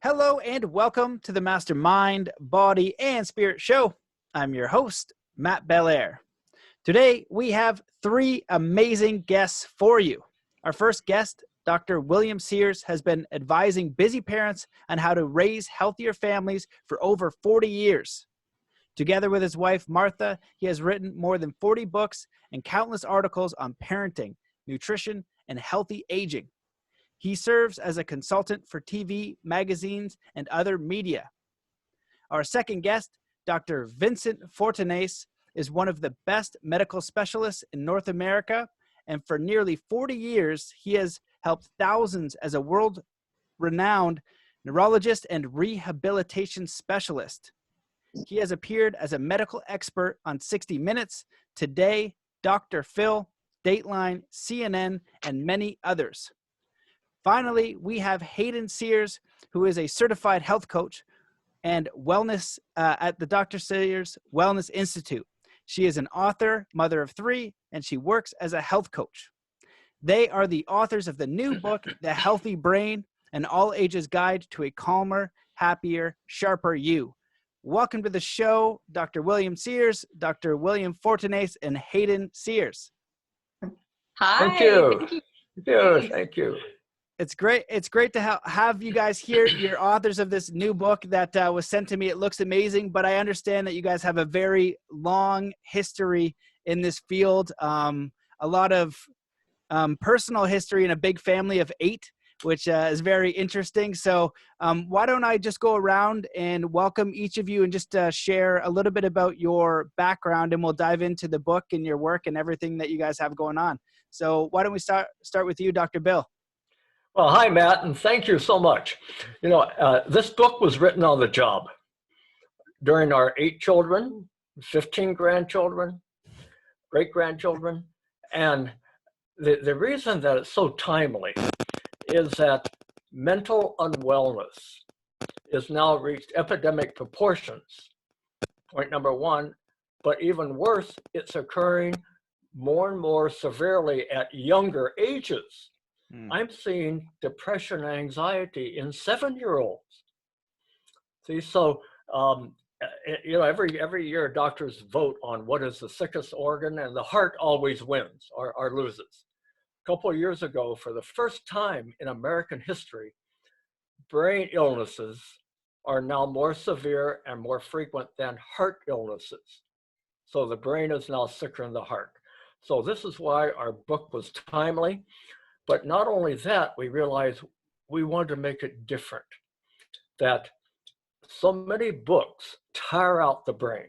Hello and welcome to the Mastermind, Body, and Spirit Show. I'm your host, Matt Belair. Today, we have three amazing guests for you. Our first guest, Dr. Vincent Sears, has been advising busy parents on how to raise healthier families for over 40 years. Together with his wife, Martha, he has written more than 40 books and countless articles on parenting, nutrition, and healthy aging. He serves as a consultant for TV, magazines, and other media. Our second guest, Dr. Vincent Fortanasce, is one of the best medical specialists in North America, and for nearly 40 years, he has helped thousands as a world-renowned neurologist and rehabilitation specialist. He has appeared as a medical expert on 60 Minutes, Today, Dr. Phil, Dateline, CNN, and many others. Finally, we have Hayden Sears, who is a certified health coach and wellness at the Dr. Sears Wellness Institute. She is an author, mother of three, and she works as a health coach. They are the authors of the new book, The Healthy Brain, an all-ages guide to a calmer, happier, sharper you. Welcome to the show, Dr. Vincent Sears, Dr. Vincent Fortanasce, and Hayden Sears. Hi. Thank you. Thank you. Thank you. It's great. It's great to have you guys here. You're authors of this new book that was sent to me. It looks amazing, but I understand that you guys have a very long history in this field. A lot of personal history and a big family of 8, which is very interesting. So why don't I just go around and welcome each of you and just share a little bit about your background, and we'll dive into the book and your work and everything that you guys have going on. So why don't we start with you, Dr. Bill? Well, hi, Matt, and thank you so much. You know, this book was written on the job during our 8 children, 15 grandchildren, great-grandchildren. And the reason that it's so timely is that mental unwellness is now reached epidemic proportions, point number 1. But even worse, it's occurring more and more severely at younger ages. I'm seeing depression and anxiety in 7-year-olds. See, so you know, every year doctors vote on what is the sickest organ, and the heart always wins or loses. A couple of years ago, for the first time in American history, brain illnesses are now more severe and more frequent than heart illnesses. So the brain is now sicker than the heart. So this is why our book was timely. But not only that, we realized we wanted to make it different, that so many books tire out the brain.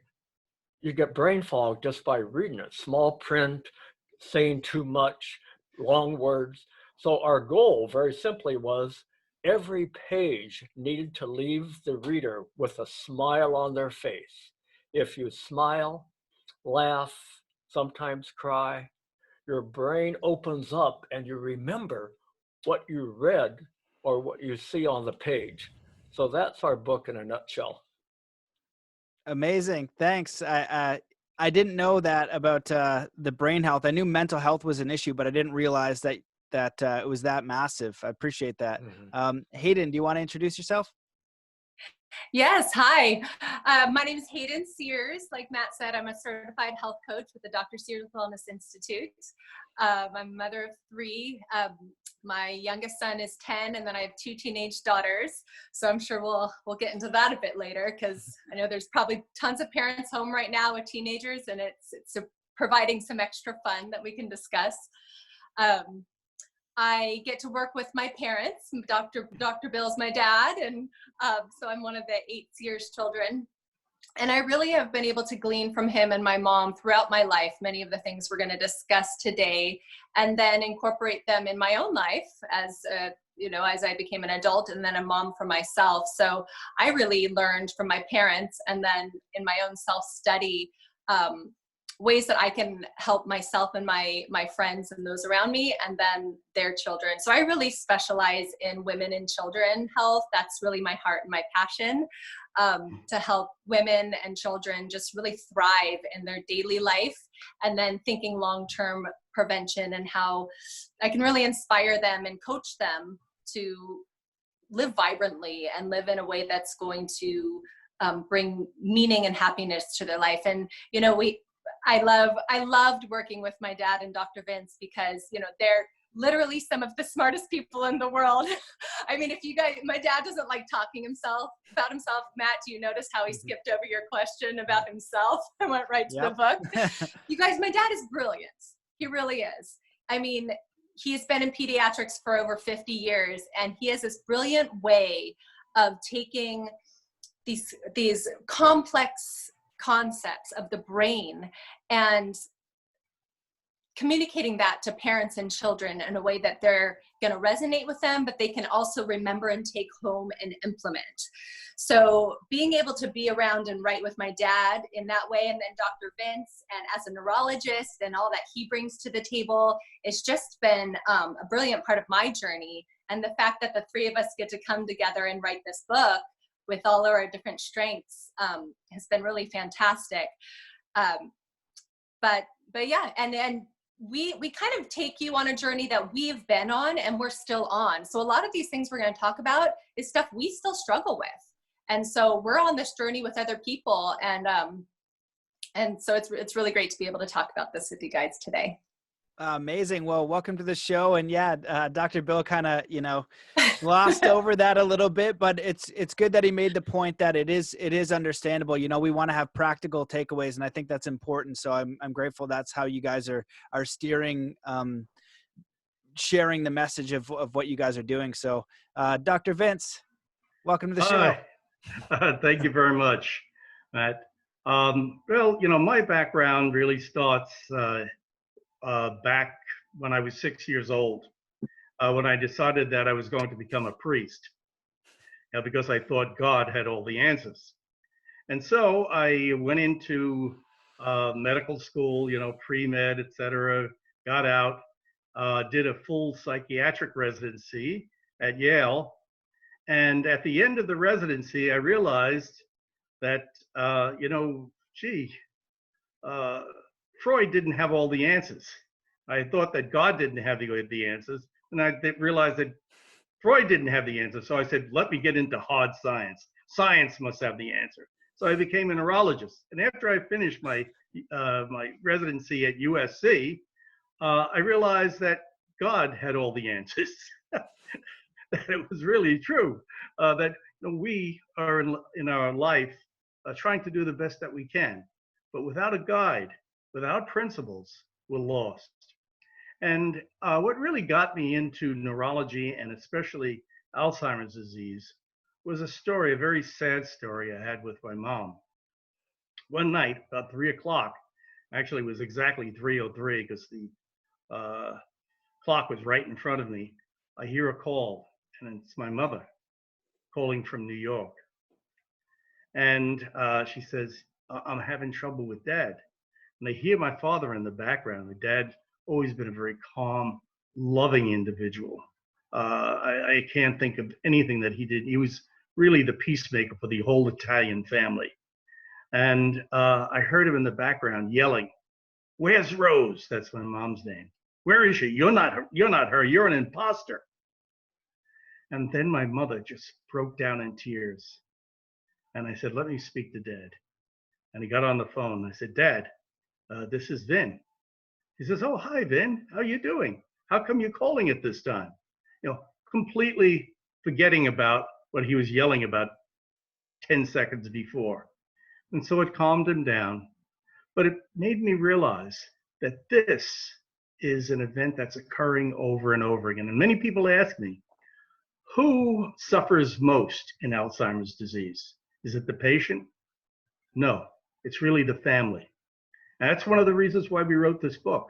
You get brain fog just by reading it, small print, saying too much, long words. So our goal, very simply, was every page needed to leave the reader with a smile on their face. If you smile, laugh, sometimes cry, your brain opens up and you remember what you read or what you see on the page. So that's our book in a nutshell. Amazing. Thanks. I didn't know that about the brain health. I knew mental health was an issue, but I didn't realize that it was that massive. I appreciate that. Mm-hmm. Hayden, do you want to introduce yourself? Yes. Hi. My name is Hayden Sears. Like Matt said, I'm a certified health coach with the Dr. Sears Wellness Institute. I'm a mother of 3. My youngest son is 10, and then I have 2 teenage daughters. So I'm sure we'll get into that a bit later, because I know there's probably tons of parents home right now with teenagers, and it's providing some extra fun that we can discuss. I get to work with my parents. Dr. Bill's my dad, and so I'm one of the 8 Sears children. And I really have been able to glean from him and my mom throughout my life, many of the things we're going to discuss today, and then incorporate them in my own life as as I became an adult and then a mom for myself. So I really learned from my parents, and then in my own self-study, ways that I can help myself and my friends and those around me, and then their children. So I really specialize in women and children health. That's really my heart and my passion, to help women and children just really thrive in their daily life, and then thinking long-term prevention and how I can really inspire them and coach them to live vibrantly and live in a way that's going to bring meaning and happiness to their life. And, you know, I loved working with my dad and Dr. Vince because, you know, they're literally some of the smartest people in the world. I mean, if you guys, my dad doesn't like talking about himself. Matt, do you notice how he skipped over your question about himself and went right to the book? You guys, my dad is brilliant. He really is. I mean, he's been in pediatrics for over 50 years, and he has this brilliant way of taking these complex concepts of the brain and communicating that to parents and children in a way that they're going to resonate with them, but they can also remember and take home and implement. So being able to be around and write with my dad in that way, and then Dr. Vince, and as a neurologist and all that he brings to the table, it's just been a brilliant part of my journey. And the fact that the three of us get to come together and write this book with all of our different strengths has been really fantastic. But yeah, and we kind of take you on a journey that we've been on and we're still on. So a lot of these things we're going to talk about is stuff we still struggle with. And so we're on this journey with other people. And so it's really great to be able to talk about this with you guys today. Amazing. Well, welcome to the show. And yeah, Dr. Bill kind of, you know, glossed over that a little bit, but it's good that he made the point that it is understandable. You know, we want to have practical takeaways, and I think that's important. So I'm grateful that's how you guys are steering, sharing the message of what you guys are doing. So, Dr. Vince, welcome to the show. Thank you very much, Matt. Well, you know, my background really starts back when I was 6 years old, when I decided that I was going to become a priest, because I thought God had all the answers. And so I went into medical school, you know, pre-med, etc., got out, did a full psychiatric residency at Yale. And at the end of the residency, I realized that, you know, Freud didn't have all the answers. I thought that God didn't have the answers. And I realized that Freud didn't have the answer. So I said, let me get into hard science. Science must have the answer. So I became a neurologist. And after I finished my residency at USC, I realized that God had all the answers. That it was really true. That we are in our life trying to do the best that we can. But without a guide, without principles, we're lost. And what really got me into neurology, and especially Alzheimer's disease, was a very sad story I had with my mom. One night, about 3 o'clock, actually it was exactly 3:03 because the clock was right in front of me, I hear a call, and it's my mother calling from New York. And she says, I'm having trouble with Dad. And I hear my father in the background. My dad always been a very calm, loving individual. I can't think of anything that he did. He was really the peacemaker for the whole Italian family. And I heard him in the background yelling, "Where's Rose?" That's my mom's name. "Where is she? You're not her. You're an imposter." And then my mother just broke down in tears. And I said, "Let me speak to Dad." And he got on the phone. I said, "Dad, this is Vin." He says, "Oh, hi, Vin. How you doing? How come you're calling at this time?" You know, completely forgetting about what he was yelling about 10 seconds before. And so it calmed him down. But it made me realize that this is an event that's occurring over and over again. And many people ask me, who suffers most in Alzheimer's disease? Is it the patient? No, it's really the family. And that's one of the reasons why we wrote this book,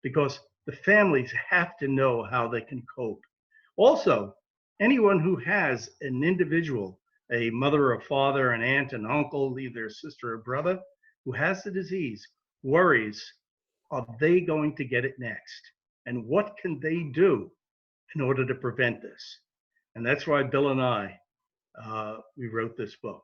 because the families have to know how they can cope. Also, anyone who has an individual, a mother, a father, an aunt, an uncle, either a sister or brother, who has the disease, worries, are they going to get it next? And what can they do in order to prevent this? And that's why Bill and I, we wrote this book.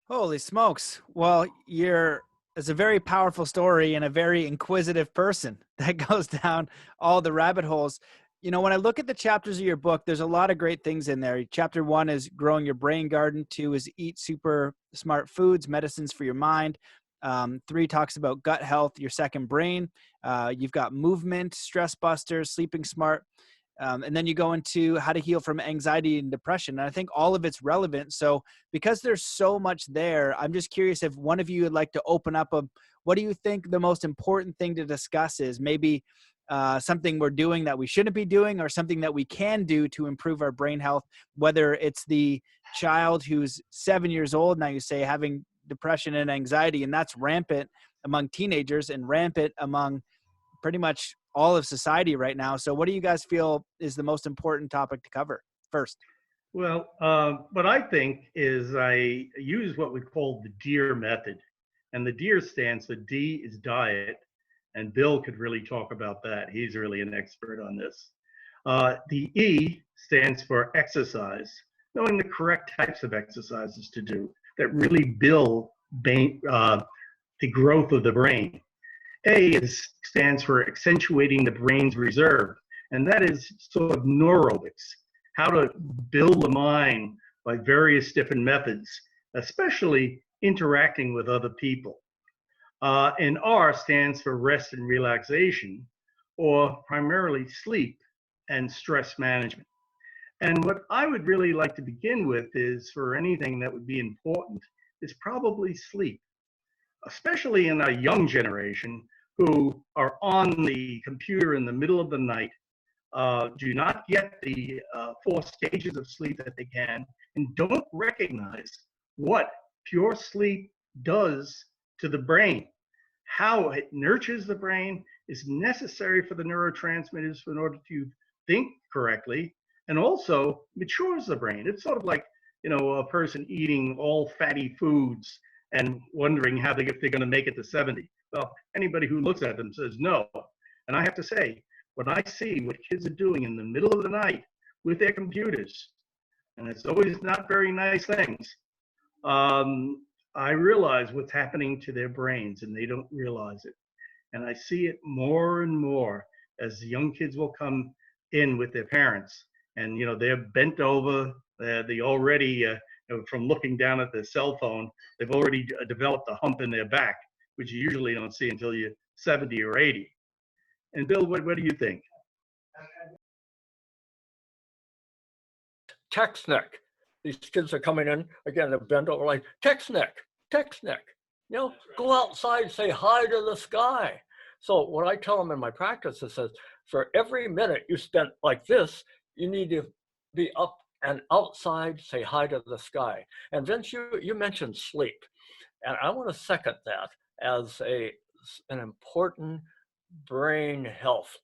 Holy smokes. Well, it's a very powerful story and a very inquisitive person that goes down all the rabbit holes. You know, when I look at the chapters of your book, there's a lot of great things in there. Chapter 1 is growing your brain garden. 2 is eat super smart foods, medicines for your mind. 3 talks about gut health, your second brain. You've got movement, stress busters, sleeping smart. And then you go into how to heal from anxiety and depression. And I think all of it's relevant. So because there's so much there, I'm just curious if one of you would like to open up what do you think the most important thing to discuss is? Maybe something we're doing that we shouldn't be doing, or something that we can do to improve our brain health, whether it's the child who's 7 years old, now you say, having depression and anxiety, and that's rampant among teenagers and rampant among pretty much all of society right now. So what do you guys feel is the most important topic to cover first? Well, what I think is I use what we call the DEAR method. And the DEAR stands for D is diet. And Bill could really talk about that. He's really an expert on this. The E stands for exercise, knowing the correct types of exercises to do that really build the growth of the brain. A stands for accentuating the brain's reserve, and that is sort of neurobics, how to build the mind by various different methods, especially interacting with other people. And R stands for rest and relaxation, or primarily sleep and stress management. And what I would really like to begin with is, for anything that would be important, is probably sleep, especially in a young generation who are on the computer in the middle of the night, do not get the 4 stages of sleep that they can, and don't recognize what pure sleep does to the brain. How it nurtures the brain is necessary for the neurotransmitters in order to think correctly, and also matures the brain. It's sort of like, you know, a person eating all fatty foods and wondering if they're going to make it to 70. Well, anybody who looks at them says no. And I have to say, when I see what kids are doing in the middle of the night with their computers, and it's always not very nice things, I realize what's happening to their brains, and they don't realize it. And I see it more and more as the young kids will come in with their parents, and you know, they're bent over. They already, from looking down at their cell phone, they've already developed a hump in their back, which you usually don't see until you're 70 or 80. And Bill, what do you think? Text neck. These kids are coming in, again, they're bent over like, text neck. You know, go outside, say hi to the sky. So what I tell them in my practice is that for every minute you spent like this, you need to be up and outside, say hi to the sky. And Vince, you mentioned sleep. And I want to second that as an important brain health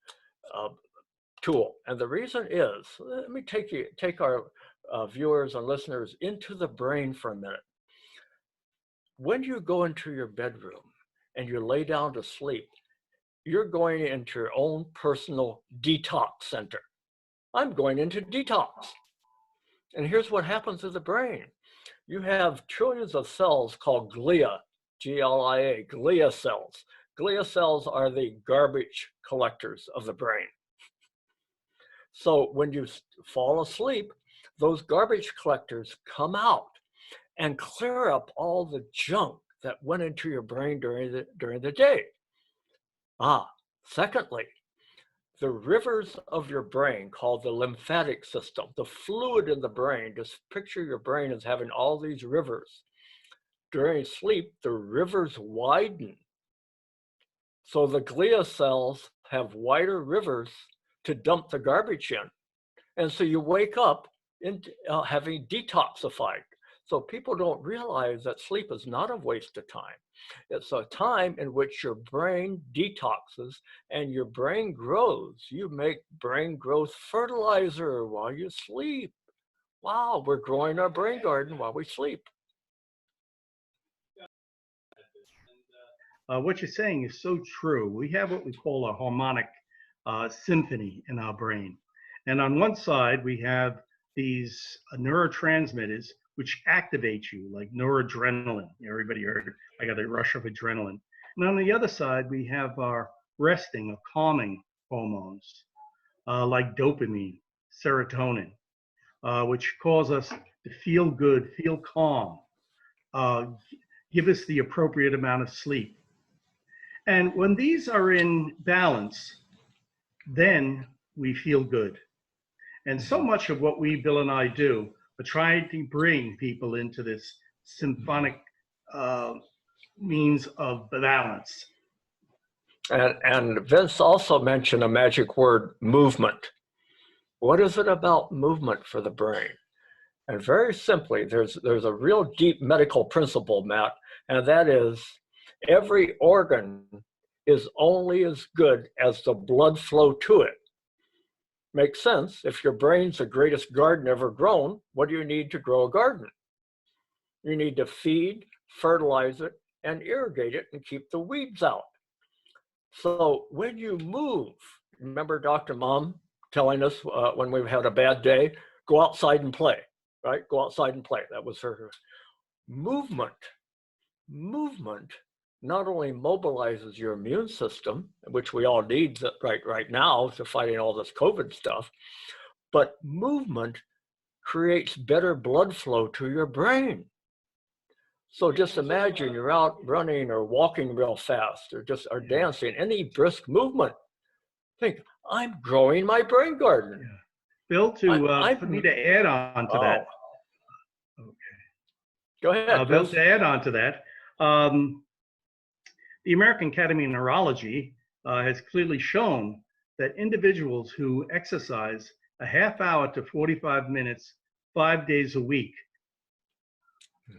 tool. And the reason is, let me take our viewers and listeners into the brain for a minute. When you go into your bedroom and you lay down to sleep, you're going into your own personal detox center. I'm going into detox. And here's what happens to the brain. You have trillions of cells called glia, G-L-I-A, glia cells. Glia cells are the garbage collectors of the brain. So when you fall asleep, those garbage collectors come out and clear up all the junk that went into your brain during the day. Secondly, the rivers of your brain, called the lymphatic system, the fluid in the brain, just picture your brain as having all these rivers. During sleep, the rivers widen. So the glia cells have wider rivers to dump the garbage in. And so you wake up having detoxified. So people don't realize that sleep is not a waste of time. It's a time in which your brain detoxes and your brain grows. You make brain growth fertilizer while you sleep. Wow, we're growing our brain garden while we sleep. What you're saying is so true. We have what we call a harmonic symphony in our brain. And on one side, we have these neurotransmitters which activate you, like noradrenaline. Everybody heard, I got a rush of adrenaline. And on the other side, we have our resting or calming hormones. like dopamine, serotonin, which cause us to feel good, feel calm, uh, give us the appropriate amount of sleep. And when these are in balance, then we feel good. And so much of what Bill and I do, are trying to bring people into this symphonic means of balance. And Vince also mentioned a magic word, movement. What is it about movement for the brain? And very simply, there's a real deep medical principle, Matt, and that is every organ is only as good as the blood flow to it. Makes sense. If your brain's the greatest garden ever grown, what do you need to grow a garden? You need to feed, fertilize it, and irrigate it and keep the weeds out. So when you move, remember Dr. Mom telling us when we've had a bad day, go outside and play, right? Go outside and play. That was her movement. Movement not only mobilizes your immune system, which we all need right now to fighting all this COVID stuff, but movement creates better blood flow to your brain. So just imagine you're out running or walking real fast or dancing, any brisk movement. Think, I'm growing my brain garden. Yeah. Bill, for me to add on to that. Okay. Go ahead, Bill, to add on to that, the American Academy of Neurology has clearly shown that individuals who exercise a half hour to 45 minutes, 5 days a week,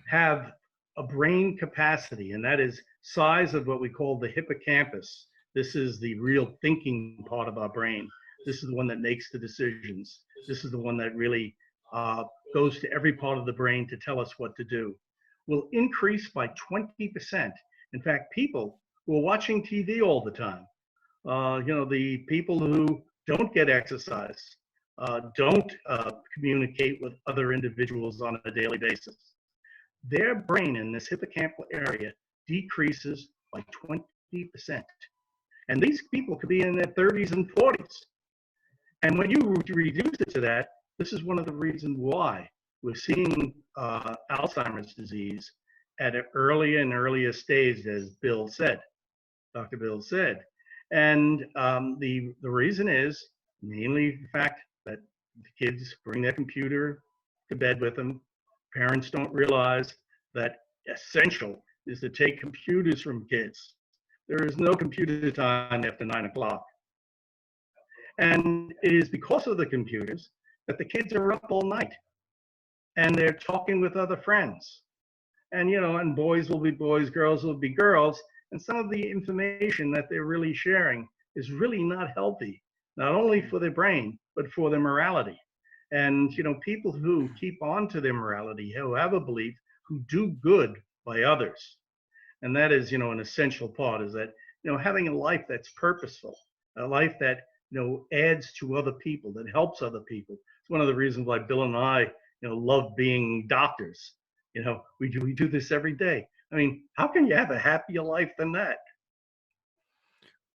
have a brain capacity, and that is size of what we call the hippocampus. This is the real thinking part of our brain. This is the one that makes the decisions. This is the one that really goes to every part of the brain to tell us what to do. Will increase by 20%. In fact, people who are watching TV all the time, the people who don't get exercise, don't communicate with other individuals on a daily basis, their brain in this hippocampal area decreases by 20%. And these people could be in their 30s and 40s. And when you reduce it to that, this is one of the reasons why we're seeing Alzheimer's disease at an earlier and earlier stage, as Bill said, Dr. Bill said. And the reason is mainly the fact that the kids bring their computer to bed with them. Parents don't realize that essential is to take computers from kids. There is no computer time after 9 o'clock. And it is because of the computers that the kids are up all night and they're talking with other friends. And, and boys will be boys, girls will be girls. And some of the information that they're really sharing is really not healthy, not only for their brain, but for their morality. And, people who keep on to their morality, who have a belief, who do good by others. And that is, an essential part is that, having a life that's purposeful, a life that, adds to other people, that helps other people. It's one of the reasons why Bill and I, love being doctors. We do this every day. I mean, how can you have a happier life than that?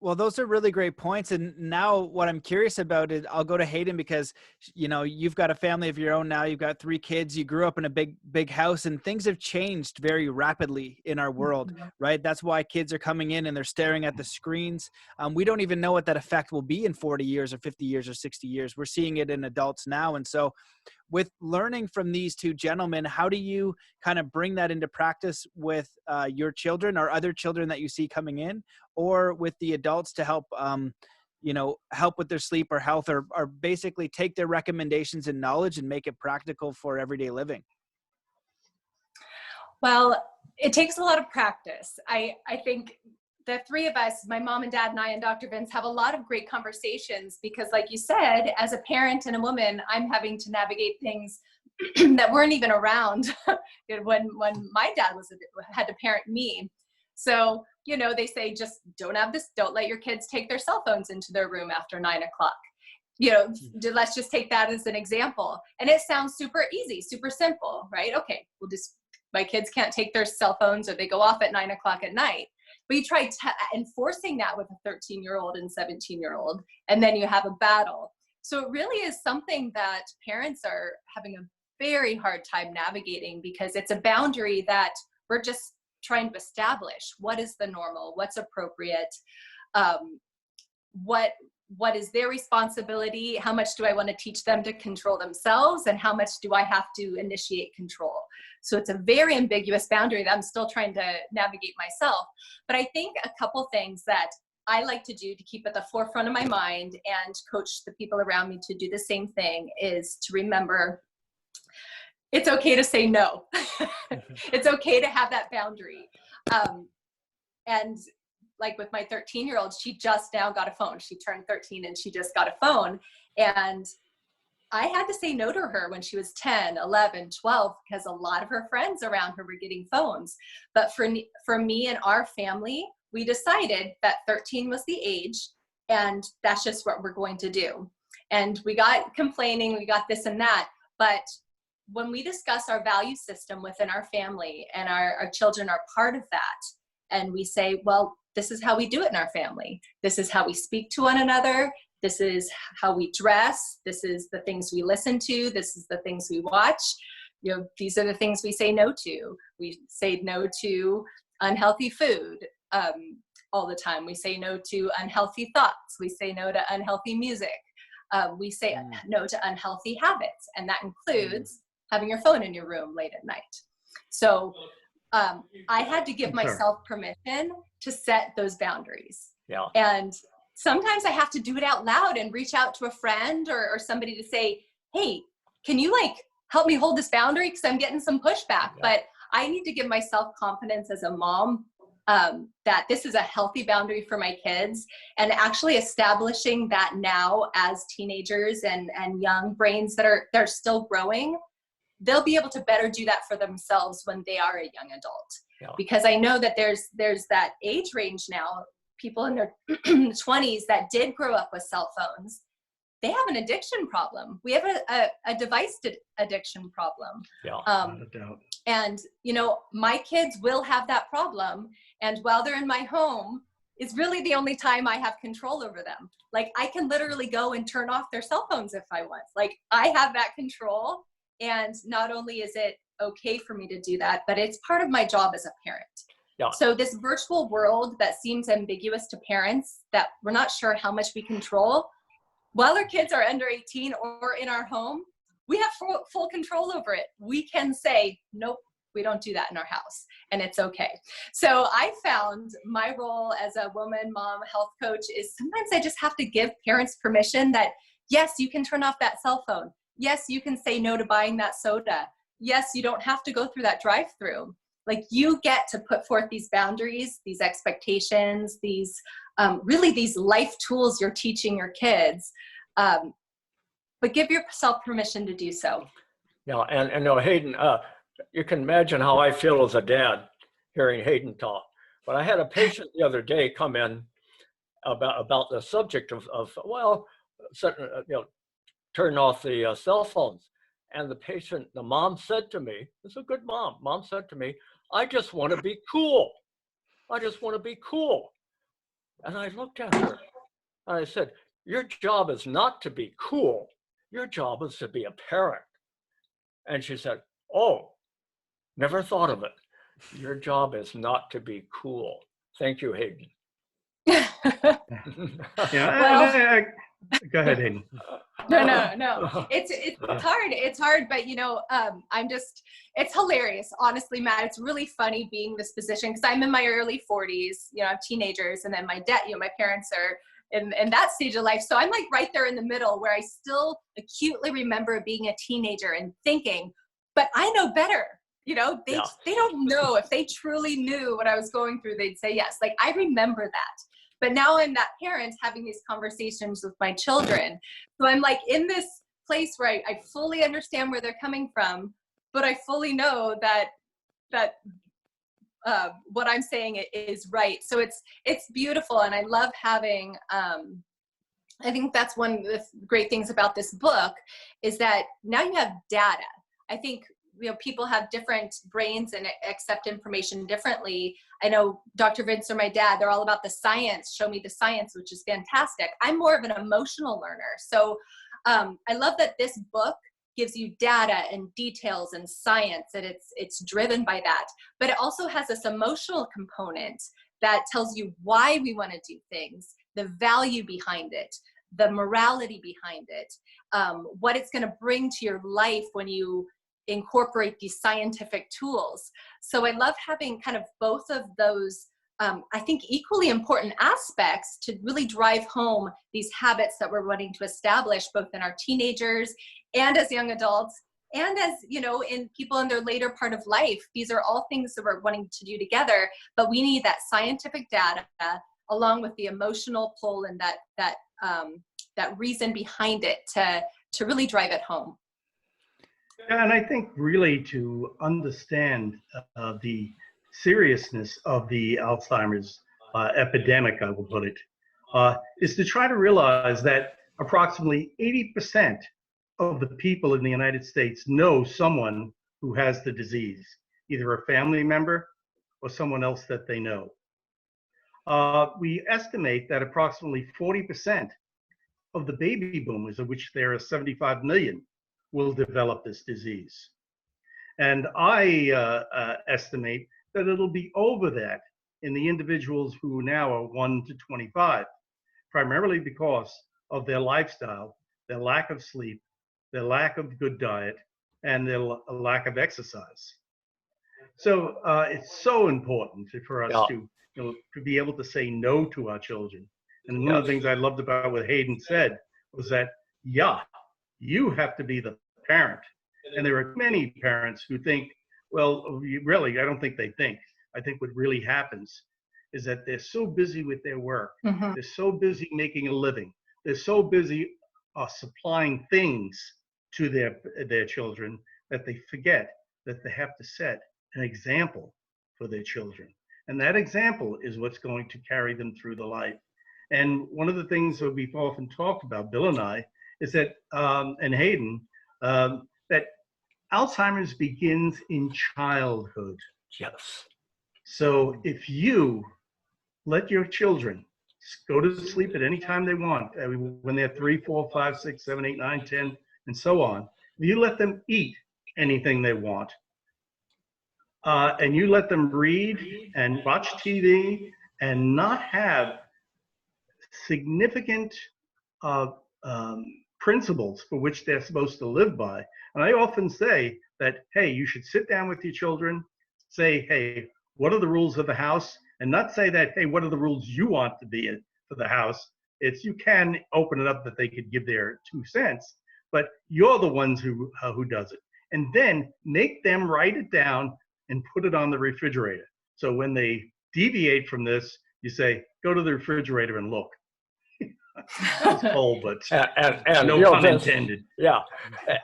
Well, those are really great points. And now what I'm curious about is I'll go to Hayden because, you've got a family of your own now. You've got 3 kids. You grew up in a big house, and things have changed very rapidly in our world, right? That's why kids are coming in and they're staring at the screens. We don't even know what that effect will be in 40 years or 50 years or 60 years. We're seeing it in adults now. And so with learning from these 2 gentlemen, how do you kind of bring that into practice with your children or other children that you see coming in, or with the adults to help, help with their sleep or health, or basically take their recommendations and knowledge and make it practical for everyday living? Well, it takes a lot of practice. I think the 3 of us, my mom and dad and I and Dr. Vince, have a lot of great conversations because, like you said, as a parent and a woman, I'm having to navigate things that weren't even around when my dad had to parent me. So, they say just don't let your kids take their cell phones into their room after 9 o'clock. Let's just take that as an example. And it sounds super easy, super simple, right? Okay, my kids can't take their cell phones or they go off at 9 o'clock at night. But you try enforcing that with a 13-year-old and 17-year-old, and then you have a battle. So it really is something that parents are having a very hard time navigating, because it's a boundary that we're just trying to establish. What is the normal? What's appropriate? What is their responsibility? How much do I want to teach them to control themselves? And how much do I have to initiate control? So it's a very ambiguous boundary that I'm still trying to navigate myself. But I think a couple things that I like to do to keep at the forefront of my mind and coach the people around me to do the same thing is to remember it's okay to say no. It's okay to have that boundary. And like with my 13-year-old, she just now got a phone. She turned 13 and she just got a phone. And I had to say no to her when she was 10, 11, 12, because a lot of her friends around her were getting phones. But for me and our family, we decided that 13 was the age, and that's just what we're going to do. And we got complaining, we got this and that. But when we discuss our value system within our family, and our children are part of that, and we say, well, this is how we do it in our family. This is how we speak to one another. This is how we dress. This is the things we listen to. This is the things we watch. You know, these are the things we say no to. We say no to unhealthy food all the time. We say no to unhealthy thoughts. We say no to unhealthy music. We say no to unhealthy habits. And that includes having your phone in your room late at night. So I had to give myself permission to set those boundaries. Yeah. And sometimes I have to do it out loud and reach out to a friend or somebody to say, hey, can you like help me hold this boundary? Because I'm getting some pushback. Yeah. But I need to give myself confidence as a mom that this is a healthy boundary for my kids, and actually establishing that now as teenagers and young brains that are still growing, they'll be able to better do that for themselves when they are a young adult. Yeah. Because I know that there's that age range now, people in their 20s that did grow up with cell phones, they have an addiction problem. We have a device addiction problem. Yeah, without a doubt. And, you know, my kids will have that problem. And while they're in my home, it's really the only time I have control over them. Like, I can literally go and turn off their cell phones if I want. Like, I have that control. And not only is it okay for me to do that, but it's part of my job as a parent. Yeah. So this virtual world that seems ambiguous to parents, that we're not sure how much we control, while our kids are under 18 or in our home, we have full control over it. We can say, nope, we don't do that in our house, and it's okay. So I found my role as a woman, mom, health coach is sometimes I just have to give parents permission that, yes, you can turn off that cell phone. Yes, you can say no to buying that soda. Yes, you don't have to go through that drive-through. Like, you get to put forth these boundaries, these expectations, these really these life tools you're teaching your kids, but give yourself permission to do so. Yeah, and no, Hayden, you can imagine how I feel as a dad hearing Hayden talk. But I had a patient the other day come in about the subject of certain, turn off the cell phones. And the mom said to me, it's a good mom said to me, I just want to be cool. I just want to be cool. And I looked at her and I said, your job is not to be cool. Your job is to be a parent. And she said, oh, never thought of it. Your job is not to be cool. Thank you, Hayden. Yeah. Go ahead, Hayden. No. It's hard. It's hard, but it's hilarious. Honestly, Matt, it's really funny being in this position because I'm in my early 40s, I have teenagers, and then my my parents are in that stage of life. So I'm like right there in the middle where I still acutely remember being a teenager and thinking, but I know better. They don't know. If they truly knew what I was going through, they'd say yes. Like, I remember that. But now I'm that parent having these conversations with my children. So I'm like in this place where I fully understand where they're coming from, but I fully know that what I'm saying is right. So it's beautiful. And I love having, I think that's one of the great things about this book is that now you have data. I think people have different brains and accept information differently. I know Dr. Vince or my dad, they're all about the science, show me the science, which is fantastic. I'm more of an emotional learner. So I love that this book gives you data and details and science, and it's driven by that. But it also has this emotional component that tells you why we want to do things, the value behind it, the morality behind it, what it's going to bring to your life when you incorporate these scientific tools. So I love having kind of both of those, I think, equally important aspects to really drive home these habits that we're wanting to establish, both in our teenagers and as young adults, and as, you know, in people in their later part of life. These are all things that we're wanting to do together, but we need that scientific data along with the emotional pull and that reason behind it to really drive it home. Yeah, and I think really to understand the seriousness of the Alzheimer's epidemic, I will put it, is to try to realize that approximately 80% of the people in the United States know someone who has the disease, either a family member or someone else that they know. We estimate that approximately 40% of the baby boomers, of which there are 75 million, will develop this disease. And I estimate that it'll be over that in the individuals who now are 1 to 25, primarily because of their lifestyle, their lack of sleep, their lack of good diet, and their lack of exercise. So it's so important for us to be able to say no to our children. And one of the things I loved about what Hayden said was that, you have to be the parent. And there are many parents who think, well, really, I don't think they think. I think what really happens is that they're so busy with their work. Mm-hmm. They're so busy making a living. They're so busy supplying things to their children that they forget that they have to set an example for their children. And that example is what's going to carry them through the life. And one of the things that we've often talked about, Bill and I, is that, and Hayden, that Alzheimer's begins in childhood. Yes. So if you let your children go to sleep at any time they want, when they're 3, 4, 5, 6, 7, 8, 9, 10, and so on, if you let them eat anything they want, and you let them read and watch TV and not have significant principles for which they're supposed to live by. And I often say that, hey, you should sit down with your children, say, hey, what are the rules of the house? And not say that, hey, what are the rules you want to be in for the house? It's, you can open it up that they could give their 2 cents, but you're the ones who does it. And then make them write it down and put it on the refrigerator. So when they deviate from this, you say, go to the refrigerator and look. That's cold, but and no pun intended. Yeah,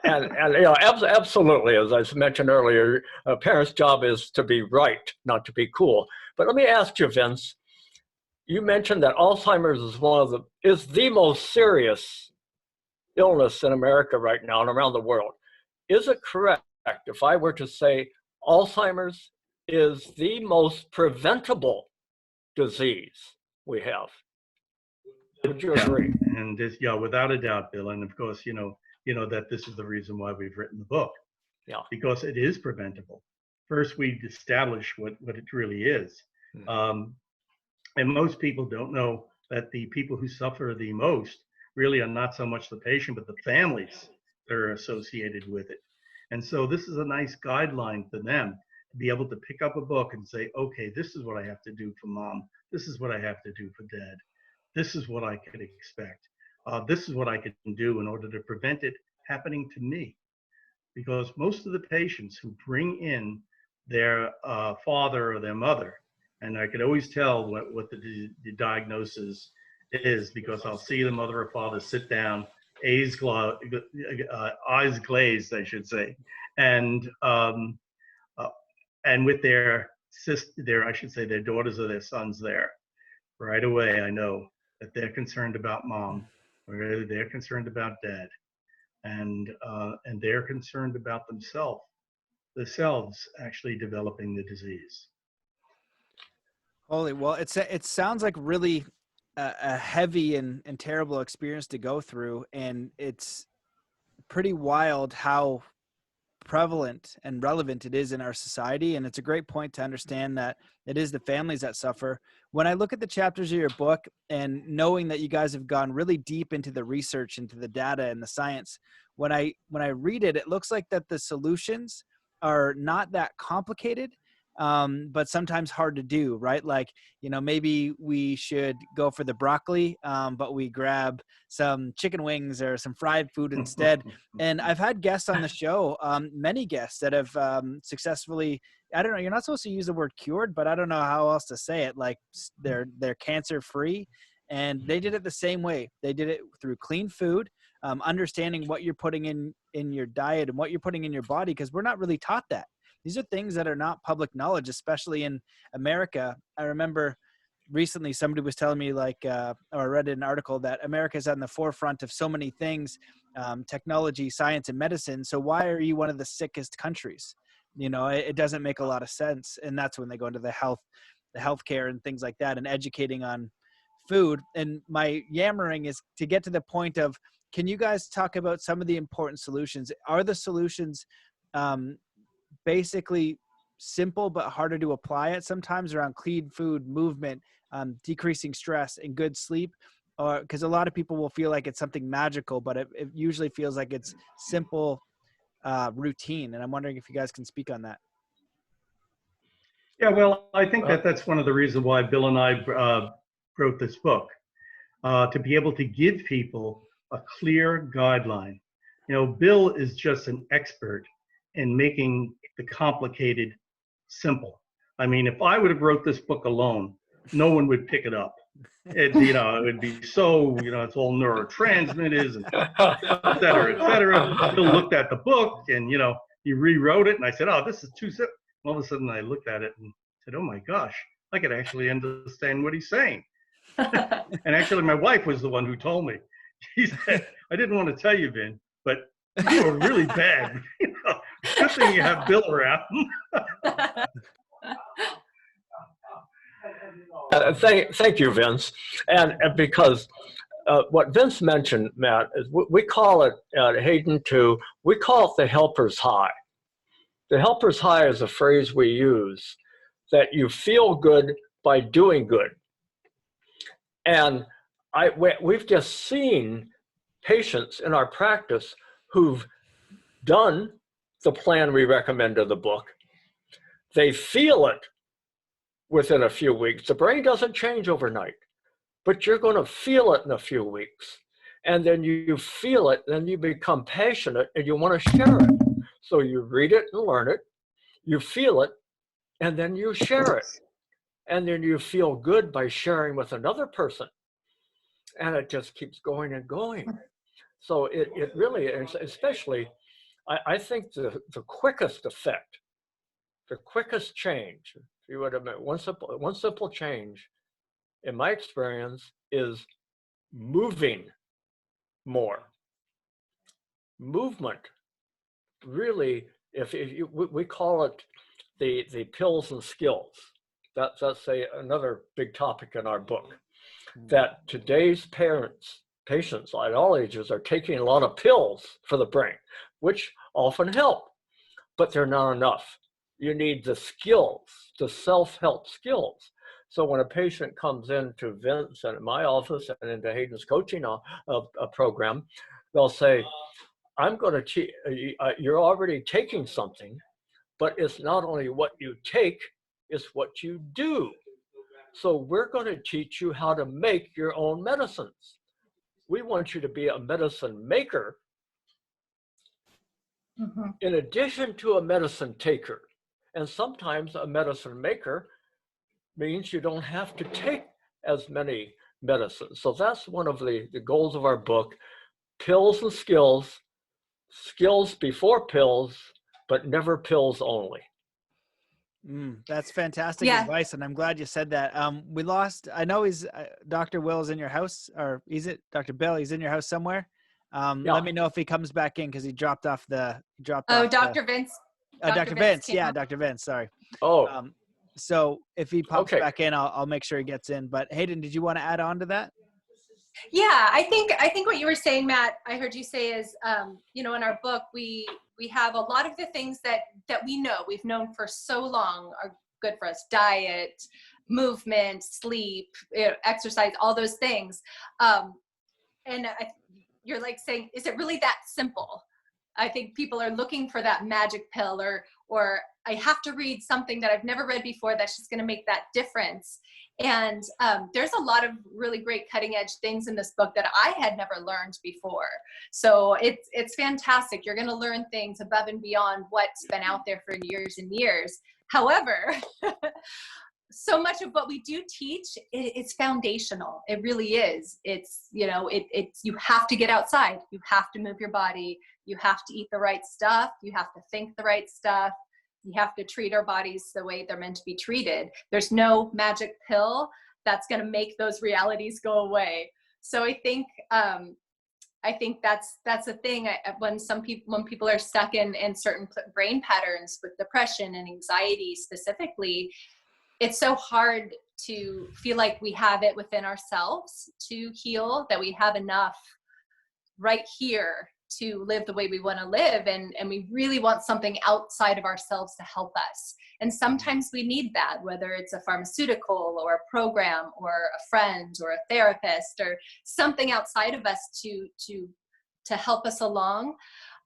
and absolutely. As I mentioned earlier, a parent's job is to be right, not to be cool. But let me ask you, Vince. You mentioned that Alzheimer's is the most serious illness in America right now and around the world. Is it correct if I were to say Alzheimer's is the most preventable disease we have? Would you agree? And this, without a doubt, Bill. And of course, you know that this is the reason why we've written the book. Yeah. Because it is preventable. First, we establish what it really is. And most people don't know that the people who suffer the most really are not so much the patient, but the families that are associated with it. And so this is a nice guideline for them to be able to pick up a book and say, okay, this is what I have to do for mom. This is what I have to do for dad. This is what I could expect. This is what I can do in order to prevent it happening to me. Because most of the patients who bring in their father or their mother, and I could always tell what the diagnosis is, because I'll see the mother or father sit down, eyes glazed, I should say, and with their daughters or their sons there. Right away, I know that they're concerned about mom, or they're concerned about dad, and they're concerned about themselves actually developing the disease. Holy, well, it sounds like really a heavy and terrible experience to go through, and it's pretty wild how prevalent and relevant it is in our society. And it's a great point to understand that it is the families that suffer. When I look at the chapters of your book and knowing that you guys have gone really deep into the research, into the data and the science, when I read it, it looks like that the solutions are not that complicated, but sometimes hard to do, right? Like, maybe we should go for the broccoli, but we grab some chicken wings or some fried food instead. And I've had guests on the show, many guests that have successfully, I don't know, you're not supposed to use the word cured, but I don't know how else to say it. Like they're cancer free, and they did it the same way. They did it through clean food, understanding what you're putting in your diet and what you're putting in your body, because we're not really taught that. These are things that are not public knowledge, especially in America. I remember recently somebody was telling me, or I read an article that America is on the forefront of so many things, technology, science, and medicine. So why are you one of the sickest countries? It doesn't make a lot of sense. And that's when they go into the healthcare and things like that, and educating on food. And my yammering is to get to the point of, can you guys talk about some of the important solutions? Are the solutions basically simple but harder to apply at sometimes around clean food, movement, decreasing stress, and good sleep? Or because a lot of people will feel like it's something magical, but it usually feels like it's simple routine. And I'm wondering if you guys can speak on that. Yeah, well, I think that's one of the reasons why Bill and I wrote this book, to be able to give people a clear guideline. Bill is just an expert in making the complicated simple. I mean, if I would have wrote this book alone, no one would pick it up. It would be so, it's all neurotransmitters and et cetera, et cetera. Bill looked at the book and, he rewrote it. And I said, oh, this is too simple. All of a sudden I looked at it and said, oh my gosh, I could actually understand what he's saying. And actually my wife was the one who told me. She said, I didn't want to tell you, Vin, but you were really bad. Good thing you have Bill around. Thank you, Vince. And because what Vince mentioned, Matt, is we call it at Hayden too, we call it the helper's high. The helper's high is a phrase we use, that you feel good by doing good. And we've just seen patients in our practice who've done the plan we recommend in the book. They feel it within a few weeks. The brain doesn't change overnight, but you're going to feel it in a few weeks. And then you feel it, then you become passionate and you want to share it. So you read it and learn it, you feel it, and then you share it. And then you feel good by sharing with another person. And it just keeps going and going. So it really is, especially, I think the quickest effect, the quickest change, if you would admit, one simple change, in my experience, is moving more. Movement, really, we call it the pills and skills. That's another big topic in our book, that today's patients at all ages are taking a lot of pills for the brain, which often help, but they're not enough. You need the skills, the self-help skills. So when a patient comes into Vince and my office and into Hayden's coaching program, they'll say, I'm going to teach, you're already taking something, but it's not only what you take, it's what you do. So we're going to teach you how to make your own medicines. We want you to be a medicine maker in addition to a medicine taker. And sometimes a medicine maker means you don't have to take as many medicines. So that's one of the goals of our book, pills and skills, skills before pills, but never pills only. That's fantastic advice, and I'm glad you said that. We lost, I know he's, Dr. Will's in your house, or is it Dr. Bill? He's in your house somewhere. Let me know if he comes back in, because he dropped off Dr. Vince. Dr. Vince. Yeah, Dr. Vince, sorry. So if he pops back in, I'll make sure he gets in. But Hayden, did you want to add on to that? Yeah, I think what you were saying, Matt, I heard you say is, you know, in our book, we have a lot of the things that we know, we've known for so long are good for us: diet, movement, sleep, exercise, all those things. And you're like saying, is it really that simple? I think people are looking for that magic pill, or I have to read something that I've never read before that's just going to make that difference. And there's a lot of really great cutting edge things in this book that I had never learned before. So it's fantastic. You're going to learn things above and beyond what's been out there for years and years. However, so much of what we do teach, it's foundational. It really is. It's, you know, it's, you have to get outside. You have to move your body. You have to eat the right stuff. You have to think the right stuff. You have to treat our bodies the way they're meant to be treated. There's no magic pill that's going to make those realities go away. So I think that's a thing. When people are stuck in certain brain patterns with depression and anxiety specifically, it's so hard to feel like we have it within ourselves to heal, that we have enough right here to live the way we want to live. And we really want something outside of ourselves to help us. And sometimes we need that, whether it's a pharmaceutical or a program or a friend or a therapist or something outside of us to help us along.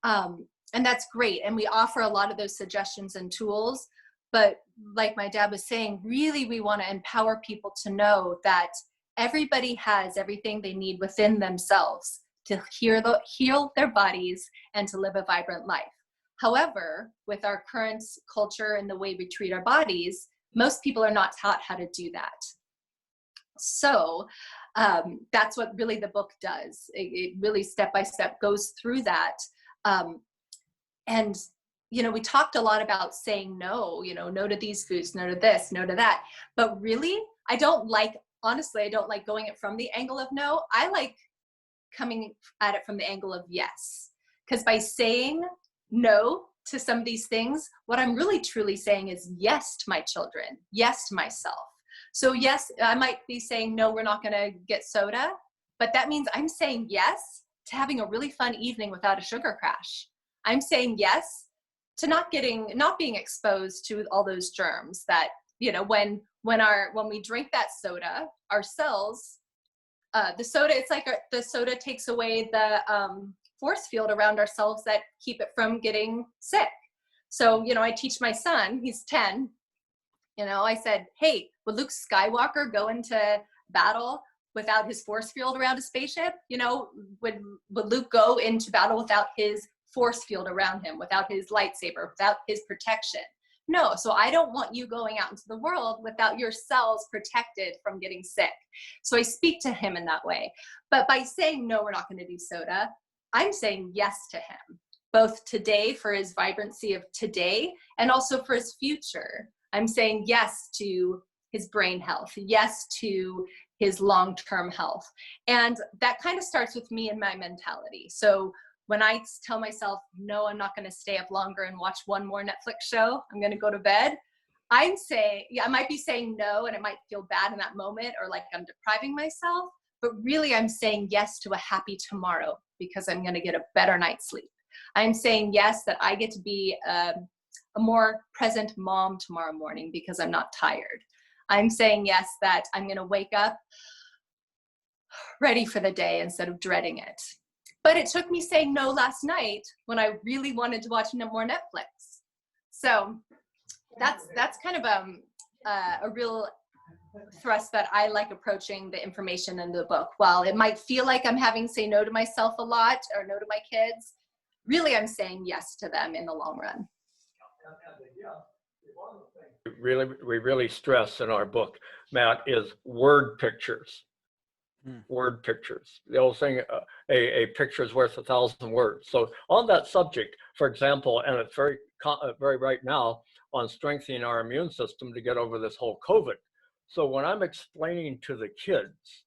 And that's great. And we offer a lot of those suggestions and tools. But like my dad was saying, really, we want to empower people to know that everybody has everything they need within themselves to heal their bodies and to live a vibrant life. However, with our current culture and the way we treat our bodies, most people are not taught how to do that. So that's what really the book does. It really step by step goes through that. And you know, we talked a lot about saying no, you know, no to these foods, no to this, no to that. But really, honestly, I don't like going it from the angle of no. I like coming at it from the angle of yes. Because by saying no to some of these things, what I'm really truly saying is yes to my children, yes to myself. So yes, I might be saying, no, we're not going to get soda, but that means I'm saying yes to having a really fun evening without a sugar crash. I'm saying yes to not being exposed to all those germs that, you know, when we drink that soda, our cells, the soda takes away the force field around our cells that keep it from getting sick. So, you know, I teach my son, he's 10, you know, I said, hey, would Luke Skywalker go into battle without his force field around a spaceship? You know, would Luke go into battle without his force field around him, without his lightsaber, without his protection? No. So I don't want you going out into the world without your cells protected from getting sick. So I speak to him in that way. But by saying, no, we're not going to do soda, I'm saying yes to him, both today for his vibrancy of today and also for his future. I'm saying yes to his brain health, yes to his long-term health. And that kind of starts with me and my mentality. So when I tell myself, no, I'm not going to stay up longer and watch one more Netflix show, I'm going to go to bed, I'm saying, yeah, I might be saying no, and it might feel bad in that moment or like I'm depriving myself, but really I'm saying yes to a happy tomorrow because I'm going to get a better night's sleep. I'm saying yes that I get to be a more present mom tomorrow morning because I'm not tired. I'm saying yes that I'm going to wake up ready for the day instead of dreading it. But it took me saying no last night when I really wanted to watch more Netflix. So that's kind of a real thrust that I like approaching the information in the book. While it might feel like I'm having to say no to myself a lot or no to my kids, really I'm saying yes to them in the long run. We really stress in our book, Matt, is word pictures. Word pictures. The old saying, a picture is worth 1,000 words. So on that subject, for example, and it's very right now on strengthening our immune system to get over this whole COVID. So when I'm explaining to the kids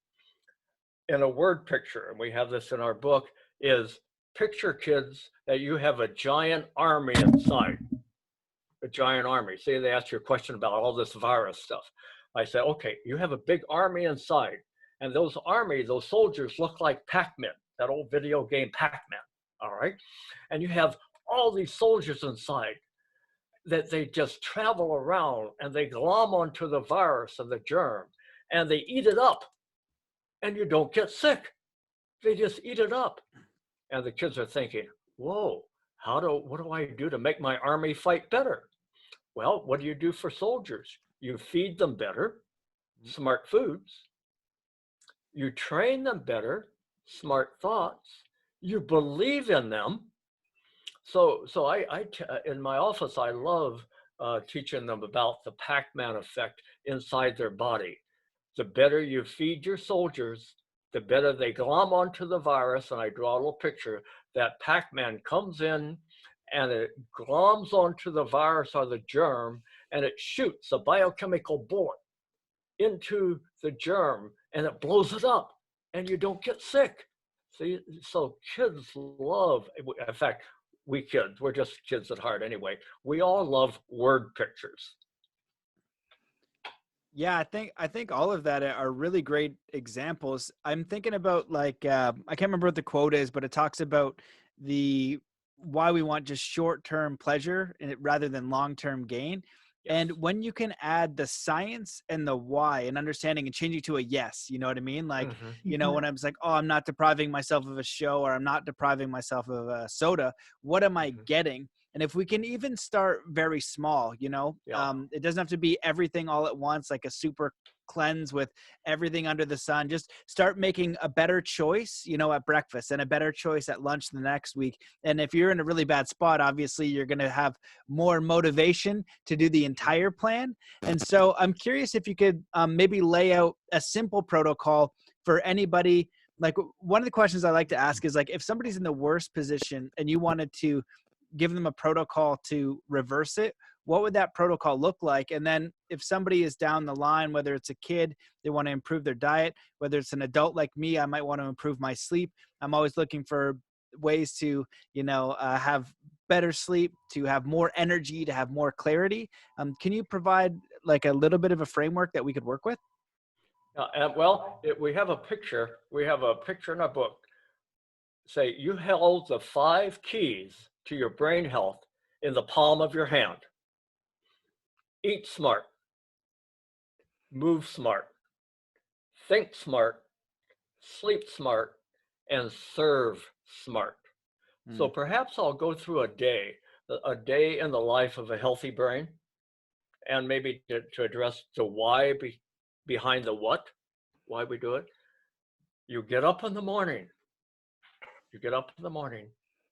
in a word picture, and we have this in our book, is picture, kids, that you have a giant army inside. A giant army. Say they ask you a question about all this virus stuff. I say, okay, you have a big army inside. And those soldiers look like Pac-Man, that old video game Pac-Man, all right? And you have all these soldiers inside that they just travel around and they glom onto the virus and the germ and they eat it up and you don't get sick. They just eat it up. And the kids are thinking, whoa, what do I do to make my army fight better? Well, what do you do for soldiers? You feed them better, smart foods. You train them better, smart thoughts. You believe in them. So in my office, I love teaching them about the Pac-Man effect inside their body. The better you feed your soldiers, the better they glom onto the virus. And I draw a little picture that Pac-Man comes in and it gloms onto the virus or the germ and it shoots a biochemical bullet into the germ and it blows it up and you don't get sick. See, so kids love, in fact, we kids, we're just kids at heart anyway. We all love word pictures. Yeah, I think all of that are really great examples. I'm thinking about like I can't remember what the quote is, but it talks about why we want just short-term pleasure rather than long-term gain. Yes. And when you can add the science and the why and understanding and changing to a yes, you know what I mean? Like, you know, when I'm just like, oh, I'm not depriving myself of a show or I'm not depriving myself of a soda, what am I getting? And if we can even start very small, you know, it doesn't have to be everything all at once, like a super cleanse with everything under the sun. Just start making a better choice, you know, at breakfast and a better choice at lunch the next week. And if you're in a really bad spot, obviously you're going to have more motivation to do the entire plan. And so I'm curious if you could maybe lay out a simple protocol for anybody. Like one of the questions I like to ask is like, if somebody's in the worst position and you wanted to give them a protocol to reverse it, what would that protocol look like? And then if somebody is down the line, whether it's a kid, they want to improve their diet, whether it's an adult like me, I might want to improve my sleep. I'm always looking for ways to, you know, have better sleep, to have more energy, to have more clarity. Can you provide like a little bit of a framework that we could work with? We have a picture. We have a picture in our book. Say you held the 5 keys to your brain health in the palm of your hand. Eat smart, move smart, think smart, sleep smart, and serve smart. So perhaps I'll go through a day in the life of a healthy brain, and maybe to address the why behind the what, why we do it. You get up in the morning.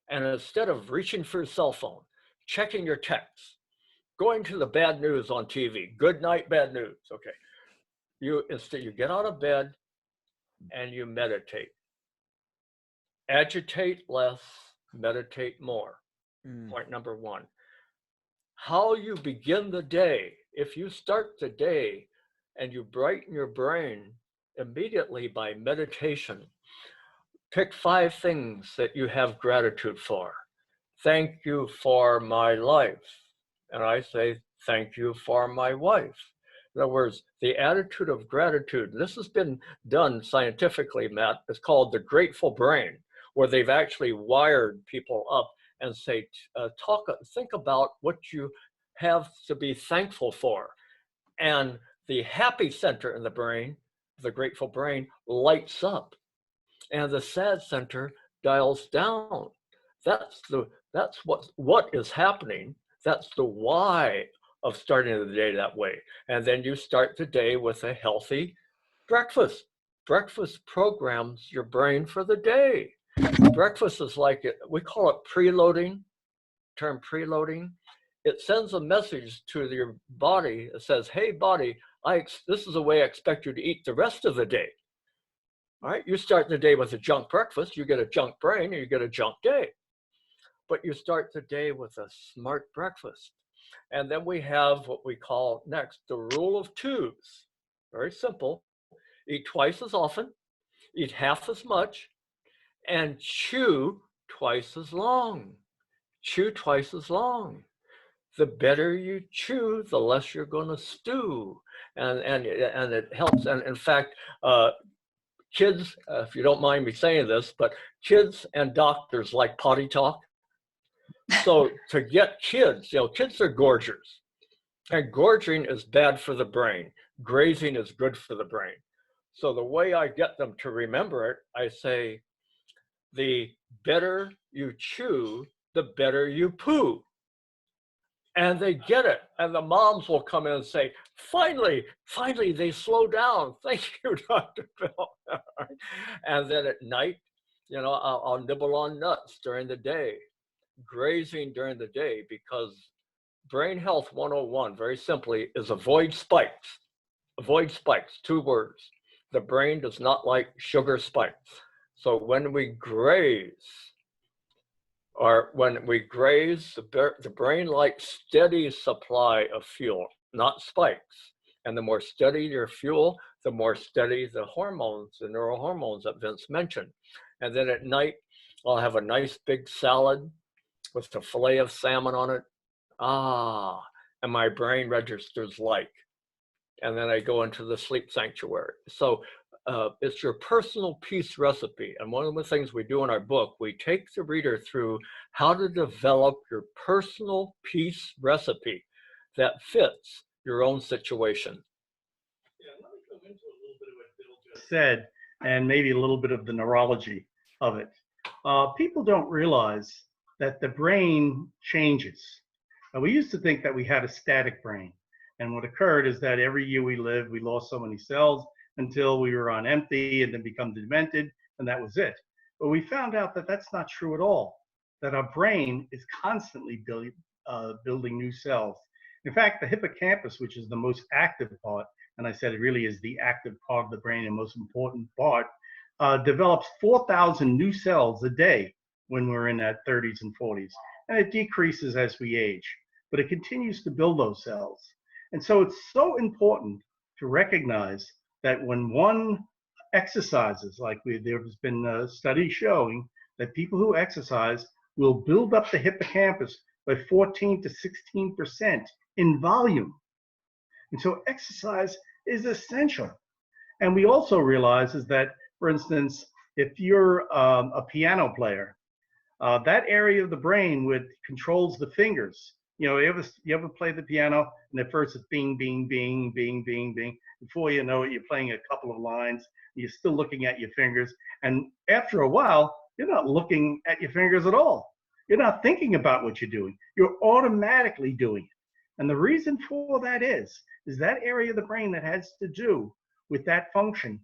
And instead of reaching for your cell phone, checking your texts, going to the bad news on TV, good night, bad news, okay. Instead you get out of bed and you meditate. Agitate less, meditate more. Point number 1. How you begin the day. If you start the day and you brighten your brain immediately by meditation, pick 5 things that you have gratitude for. Thank you for my life. And I say, thank you for my wife. In other words, the attitude of gratitude, this has been done scientifically, Matt, it's called the grateful brain, where they've actually wired people up and say, think about what you have to be thankful for. And the happy center in the brain, the grateful brain, lights up. And the sad center dials down. That's what is happening. That's the why of starting the day that way. And then you start the day with a healthy breakfast. Breakfast programs your brain for the day. Breakfast is we call it preloading, term preloading. It sends a message to your body that says, hey body, this is the way I expect you to eat the rest of the day. All right, you start the day with a junk breakfast, you get a junk brain, and you get a junk day. But you start the day with a smart breakfast. And then we have what we call next, the rule of 2s. Very simple. Eat twice as often, eat half as much, and chew twice as long. Chew twice as long. The better you chew, the less you're going to stew. And it helps. And in fact, kids, if you don't mind me saying this, but kids and doctors like potty talk. So to get kids, kids are gorgers. And gorging is bad for the brain. Grazing is good for the brain. So the way I get them to remember it, I say, the better you chew, the better you poo. And they get it. And the moms will come in and say, finally, they slow down. Thank you, Dr. Bill. And then at night, I'll nibble on nuts during the day, grazing during the day, because Brain Health 101, very simply, is avoid spikes. Avoid spikes, 2 words. The brain does not like sugar spikes. So when we graze, the brain likes steady supply of fuel, not spikes. And the more steady your fuel, the more steady the hormones, the neurohormones that Vince mentioned. And then at night, I'll have a nice big salad with a fillet of salmon on it. And my brain registers like. And then I go into the sleep sanctuary. So it's your personal peace recipe. And one of the things we do in our book, we take the reader through how to develop your personal peace recipe that fits your own situation. Yeah, let me go into a little bit of what Bill just said, and maybe a little bit of the neurology of it. People don't realize that the brain changes. We used to think that we had a static brain. And what occurred is that every year we lived, we lost so many cells until we were on empty and then become demented, and that was it. But we found out that that's not true at all, that our brain is constantly building new cells. In fact, the hippocampus, which is the most active part, and I said it really is the active part of the brain and most important part, develops 4,000 new cells a day when we're in our 30s and 40s. And it decreases as we age, but it continues to build those cells. And so it's so important to recognize that when one exercises, like there's been studies showing that people who exercise will build up the hippocampus by 14 to 16% in volume. And so exercise is essential. And we also realize is that, for instance, if you're a piano player, that area of the brain which controls the fingers. You ever play the piano and at first it's bing, bing, bing, bing, bing, bing. Before you know it, you're playing a couple of lines. You're still looking at your fingers. And after a while, you're not looking at your fingers at all. You're not thinking about what you're doing. You're automatically doing it. And the reason for that is that area of the brain that has to do with that function,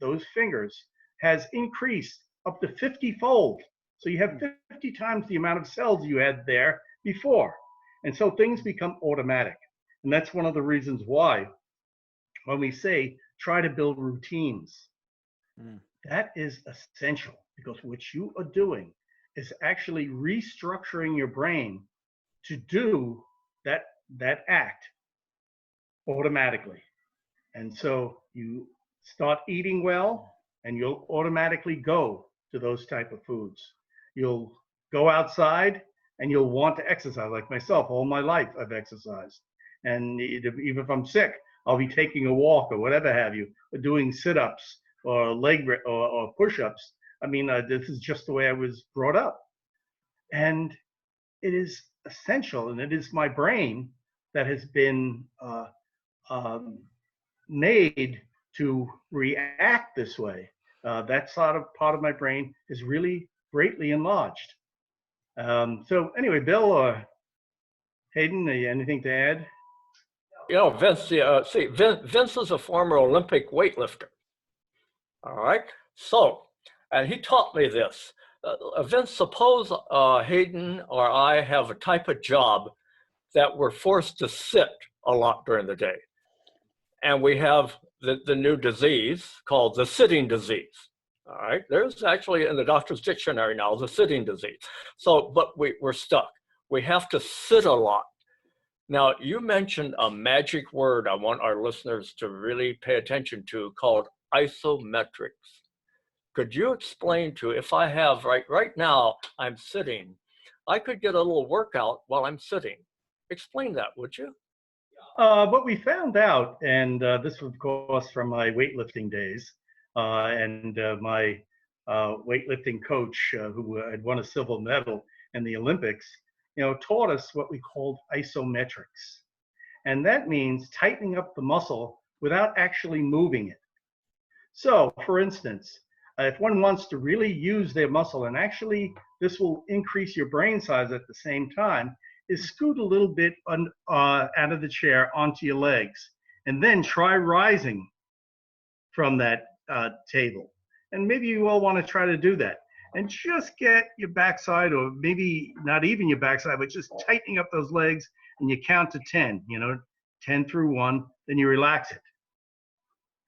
those fingers, has increased up to 50-fold. So you have 50 times the amount of cells you had there before. And so things become automatic. And that's one of the reasons why when we say try to build routines, that is essential, because what you are doing is actually restructuring your brain to do that act automatically. And so you start eating well and you'll automatically go to those type of foods. You'll go outside and you'll want to exercise. Like myself, all my life I've exercised. And even if I'm sick, I'll be taking a walk or whatever have you, or doing sit-ups or or push-ups. I mean, this is just the way I was brought up. And it is essential, and it is my brain that has been made to react this way. That sort of part of my brain is really greatly enlarged. So anyway, Bill or Hayden, anything to add? Vince, Vince is a former Olympic weightlifter. All right. So, and he taught me this. Vince, suppose Hayden or I have a type of job that we're forced to sit a lot during the day. And we have the new disease called the sitting disease. All right. There's actually in the doctor's dictionary now, the sitting disease. So, but we're stuck. We have to sit a lot. Now, you mentioned a magic word I want our listeners to really pay attention to called isometrics. Could you explain to, if I have right now, I'm sitting, I could get a little workout while I'm sitting. Explain that, would you? What we found out, and this was of course from my weightlifting days, and my weightlifting coach, who had won a silver medal in the Olympics, taught us what we called isometrics. And that means tightening up the muscle without actually moving it. So, for instance, if one wants to really use their muscle, and actually this will increase your brain size at the same time, is scoot a little bit out of the chair onto your legs, and then try rising from that table. And maybe you all want to try to do that. And just get your backside, or maybe not even your backside, but just tightening up those legs, and you count to 10, 10 through 1, then you relax it.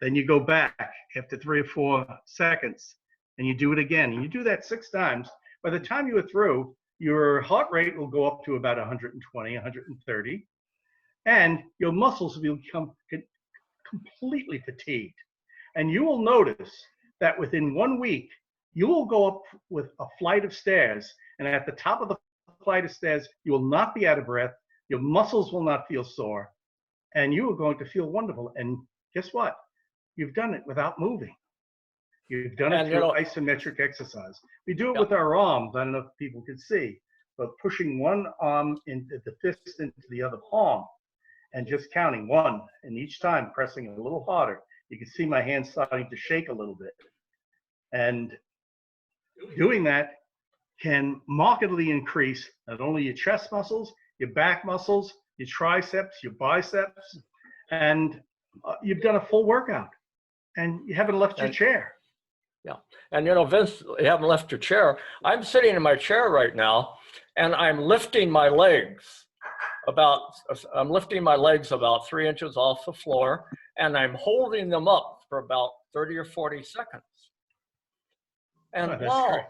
Then you go back after 3 or 4 seconds, and you do it again. And you do that 6 times. By the time you are through, your heart rate will go up to about 120, 130, and your muscles will become completely fatigued. And you will notice that within 1 week, you will go up with a flight of stairs, and at the top of the flight of stairs, you will not be out of breath, your muscles will not feel sore, and you are going to feel wonderful. And guess what? You've done it without moving. You've done it through isometric exercise. We do it with our arms. I don't know if people can see, but pushing one arm into the fist into the other palm and just counting 1, and each time pressing a little harder. You can see my hand starting to shake a little bit. And doing that can markedly increase not only your chest muscles, your back muscles, your triceps, your biceps, and you've done a full workout, and you haven't left your chair. Yeah. And Vince, you haven't left your chair. I'm sitting in my chair right now, and I'm lifting my legs about 3 inches off the floor, and I'm holding them up for about 30 or 40 seconds. And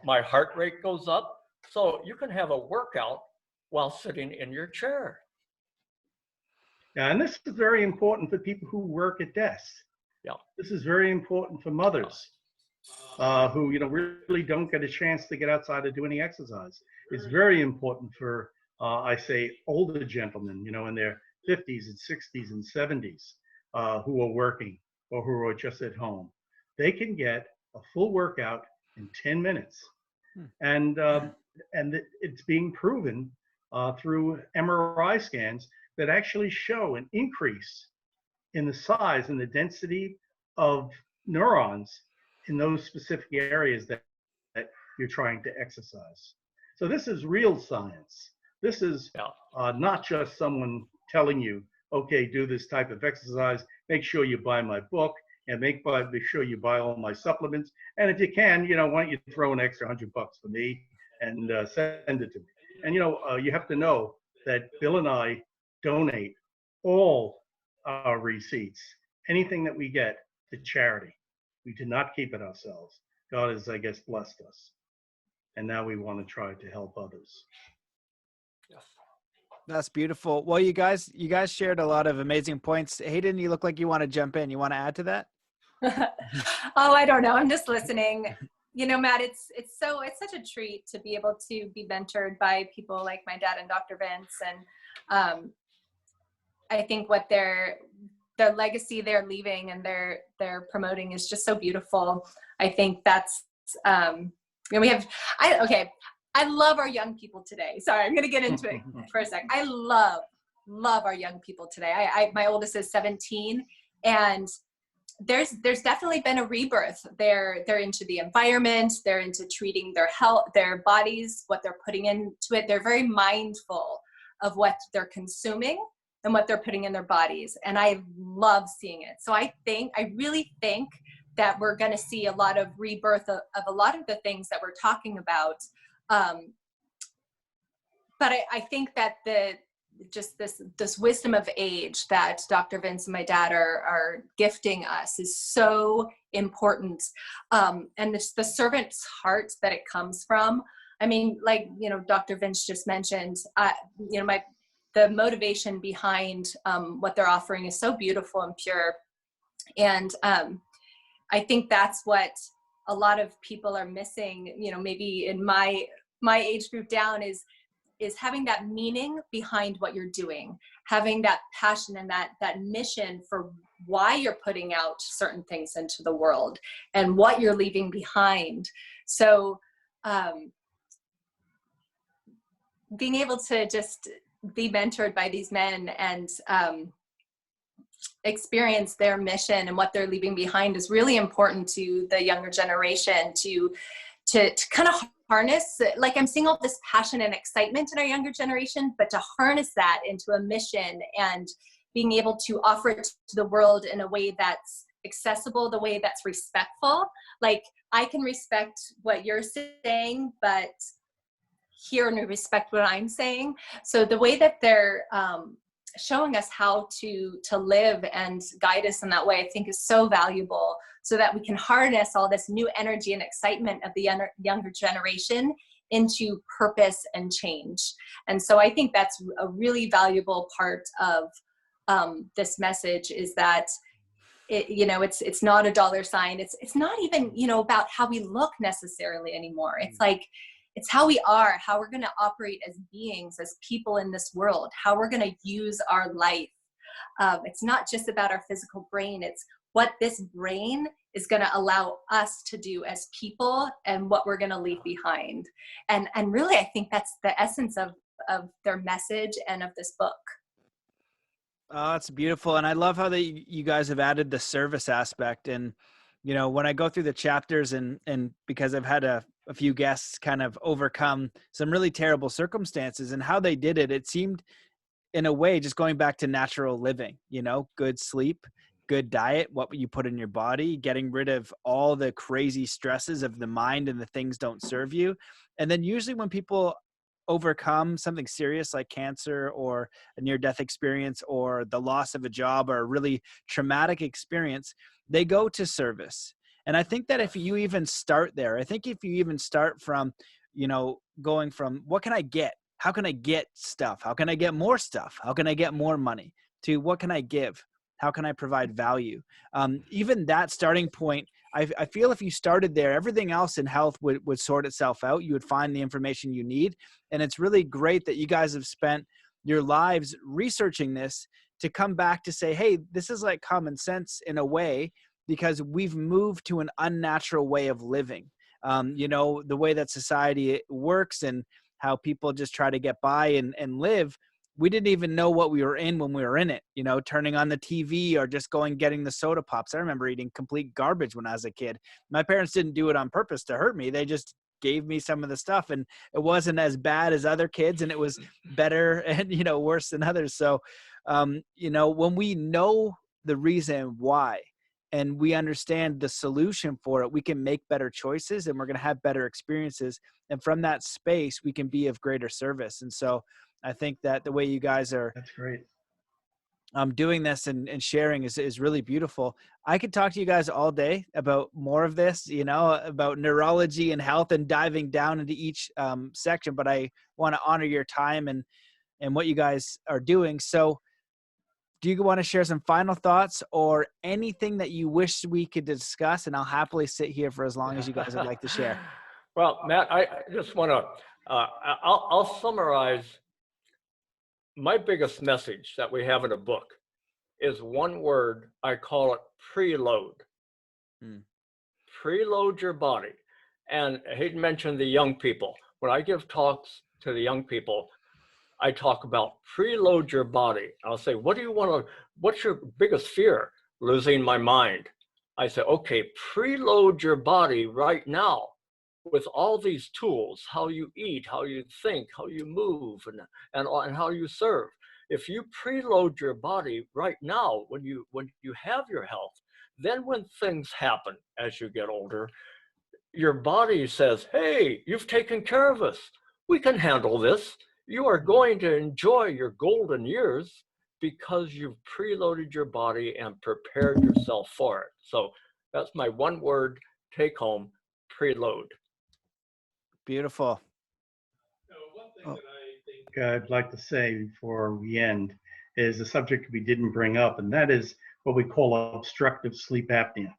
my heart rate goes up. So you can have a workout while sitting in your chair. Yeah, and this is very important for people who work at desks. Yeah. This is very important for mothers who really don't get a chance to get outside and do any exercise. It's very important for I say older gentlemen, in their 50s and 60s and 70s who are working or who are just at home. They can get a full workout in 10 minutes. And it's being proven through MRI scans that actually show an increase in the size and the density of neurons in those specific areas that you're trying to exercise. So this is real science. This is not just someone telling you, okay, do this type of exercise, make sure you buy my book, and make sure you buy all my supplements. And if you can, why don't you throw an extra $100 for me and send it to me. And you have to know that Bill and I donate all our receipts, anything that we get, to charity. We do not keep it ourselves. God has, I guess, blessed us. And now we want to try to help others. Yes. That's beautiful. Well, you guys shared a lot of amazing points. Hayden, you look like you want to jump in. You want to add to that? Oh, I don't know. I'm just listening. Matt, it's such a treat to be able to be mentored by people like my dad and Dr. Vince. And I think what their legacy they're leaving and they're promoting is just so beautiful. I think that's, I love our young people today. Sorry, I'm going to get into it for a sec. I love our young people today. My oldest is 17, and there's definitely been a rebirth. They're into the environment. They're into treating their health, their bodies, what they're putting into it. They're very mindful of what they're consuming and what they're putting in their bodies. And I love seeing it. So I really think that we're going to see a lot of rebirth of a lot of the things that we're talking about. But I think that this wisdom of age that Dr. Vince and my dad are gifting us is so important. And it's the servant's heart that it comes from. I mean, like, Dr. Vince just mentioned, the motivation behind what they're offering is so beautiful and pure. And I think that's what a lot of people are missing, maybe in my age group down, is is having that meaning behind what you're doing, having that passion and that mission for why you're putting out certain things into the world and what you're leaving behind. So being able to just be mentored by these men and experience their mission and what they're leaving behind is really important to the younger generation to kind of harness. Like, I'm seeing all this passion and excitement in our younger generation, but to harness that into a mission and being able to offer it to the world in a way that's accessible, the way that's respectful. Like, I can respect what you're saying, but hear and respect what I'm saying. So the way that they're showing us how to live and guide us in that way, I think is so valuable, so that we can harness all this new energy and excitement of the younger generation into purpose and change. And so I think that's a really valuable part of this message, is that it's not a dollar sign. It's not even, about how we look necessarily anymore. It's like, it's how we are, how we're going to operate as beings, as people in this world, how we're going to use our life. It's not just about our physical brain. It's what this brain is going to allow us to do as people and what we're going to leave behind. And really, I think that's the essence of their message and of this book. Oh, that's beautiful. And I love how you guys have added the service aspect. And, when I go through the chapters and because I've had a few guests kind of overcome some really terrible circumstances, and how they did it, it seemed in a way just going back to natural living, good sleep, good diet, what you put in your body, getting rid of all the crazy stresses of the mind and the things don't serve you. And then usually when people overcome something serious like cancer or a near-death experience or the loss of a job or a really traumatic experience, they go to service. And I think that if you even start there, I think if you even start from, going from what can I get? How can I get stuff? How can I get more stuff? How can I get more money? To what can I give? How can I provide value? Even that starting point, I feel if you started there, everything else in health would sort itself out. You would find the information you need. And it's really great that you guys have spent your lives researching this to come back to say, hey, this is like common sense in a way, because we've moved to an unnatural way of living. The way that society works and how people just try to get by and live. We didn't even know what we were in when we were in it, turning on the TV or just getting the soda pops. I remember eating complete garbage when I was a kid. My parents didn't do it on purpose to hurt me. They just gave me some of the stuff, and it wasn't as bad as other kids, and it was better and, worse than others. So, when we know the reason why and we understand the solution for it, we can make better choices and we're going to have better experiences. And from that space, we can be of greater service. And so I think that the way you guys are That's great. Doing this and sharing is really beautiful. I could talk to you guys all day about more of this, about neurology and health and diving down into each section, but I want to honor your time and what you guys are doing. So do you want to share some final thoughts or anything that you wish we could discuss? And I'll happily sit here for as long as you guys would like to share. Well, Matt, I just want to, I'll summarize. My biggest message that we have in a book is one word. I call it preload. Preload your body. And Hayden mentioned the young people. When I give talks to the young people, I talk about preload your body. I'll say, what's your biggest fear? Losing my mind. I say, okay, preload your body right now with all these tools, how you eat, how you think, how you move, and how you serve. If you preload your body right now, when you have your health, then when things happen as you get older, your body says, hey, you've taken care of us. We can handle this. You are going to enjoy your golden years because you've preloaded your body and prepared yourself for it. So that's my one word take home, preload. Beautiful. One thing that I think I'd like to say before we end is a subject we didn't bring up, and that is what we call obstructive sleep apnea.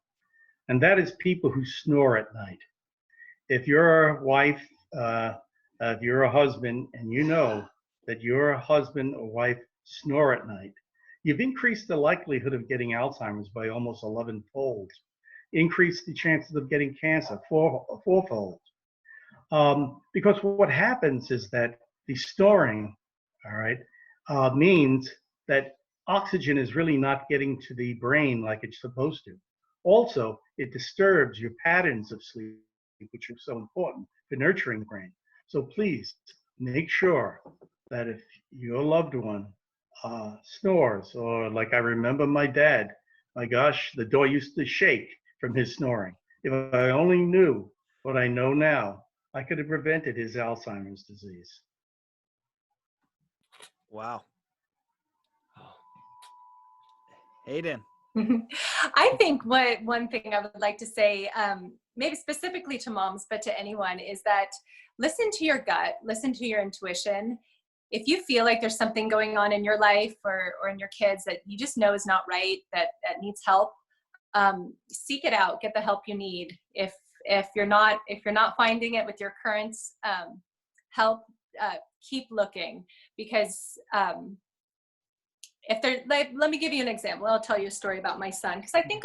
And that is people who snore at night. If your wife if you're a husband and you know that your husband or wife snore at night, you've increased the likelihood of getting Alzheimer's by almost 11-fold. Increase the chances of getting cancer fourfold. Because what happens is that the snoring, all right, means that oxygen is really not getting to the brain like it's supposed to. Also, it disturbs your patterns of sleep, which are so important for nurturing the brain. So please make sure that if your loved one snores, or like I remember my dad, my gosh, the door used to shake from his snoring. If I only knew what I know now, I could have prevented his Alzheimer's disease. Wow. Hayden. I think one thing I would like to say, maybe specifically to moms, but to anyone, is that listen to your gut, listen to your intuition. If you feel like there's something going on in your life or in your kids that you just know is not right, that needs help, seek it out, get the help you need. If you're not finding it with your current help, keep looking, because if they're like, let me give you an example. I'll tell you a story about my son, because I think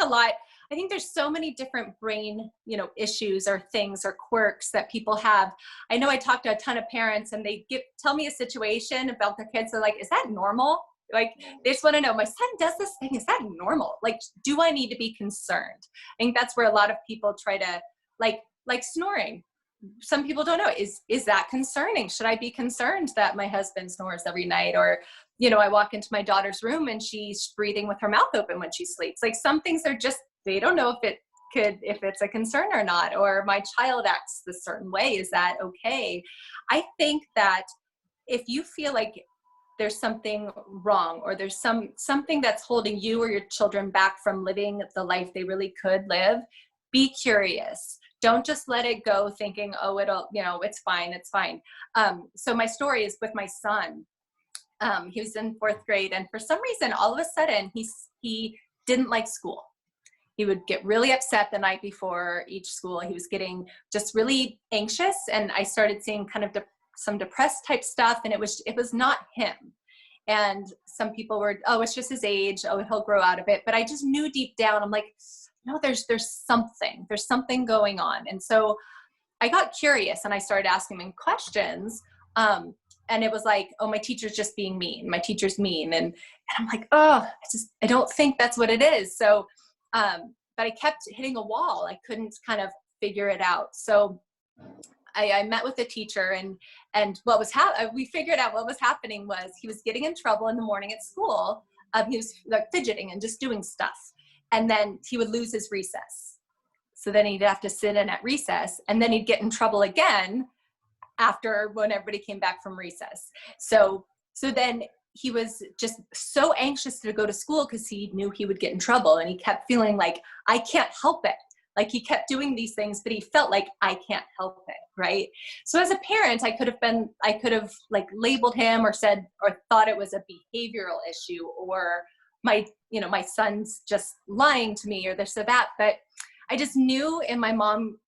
there's so many different brain, issues or things or quirks that people have. I know I talk to a ton of parents and they tell me a situation about their kids. They're like, is that normal? Like, they just want to know, my son does this thing. Is that normal? Like, do I need to be concerned? I think that's where a lot of people try to, like snoring. Some people don't know, is that concerning? Should I be concerned that my husband snores every night? Or, I walk into my daughter's room and she's breathing with her mouth open when she sleeps. Like, some things are just, they don't know if it's a concern or not. Or my child acts this certain way. Is that okay? I think that if you feel like there's something wrong, or there's something that's holding you or your children back from living the life they really could live, be curious. Don't just let it go thinking, oh, it's fine. So my story is with my son. He was in 4th grade, and for some reason, all of a sudden, he didn't like school. He would get really upset the night before each school. He was getting just really anxious, and I started seeing kind of some depressed type stuff, and it was not him. And some people were, oh, it's just his age. Oh, he'll grow out of it. But I just knew deep down, I'm like, no, there's something going on. And so I got curious and I started asking him questions. And it was like, oh, my teacher's just being mean. My teacher's mean. And I'm like, oh, I don't think that's what it is. So, but I kept hitting a wall. I couldn't kind of figure it out. So I met with the teacher, and what was we figured out what was happening was he was getting in trouble in the morning at school. He was like fidgeting and just doing stuff. And then he would lose his recess. So then he'd have to sit in at recess, and then he'd get in trouble again when everybody came back from recess. So then he was just so anxious to go to school because he knew he would get in trouble, and he kept feeling like, I can't help it. Like, he kept doing these things, but he felt like, I can't help it, right? So as a parent, I could have like labeled him or said, or thought it was a behavioral issue, or my son's just lying to me, or this or that. But I just knew in my mom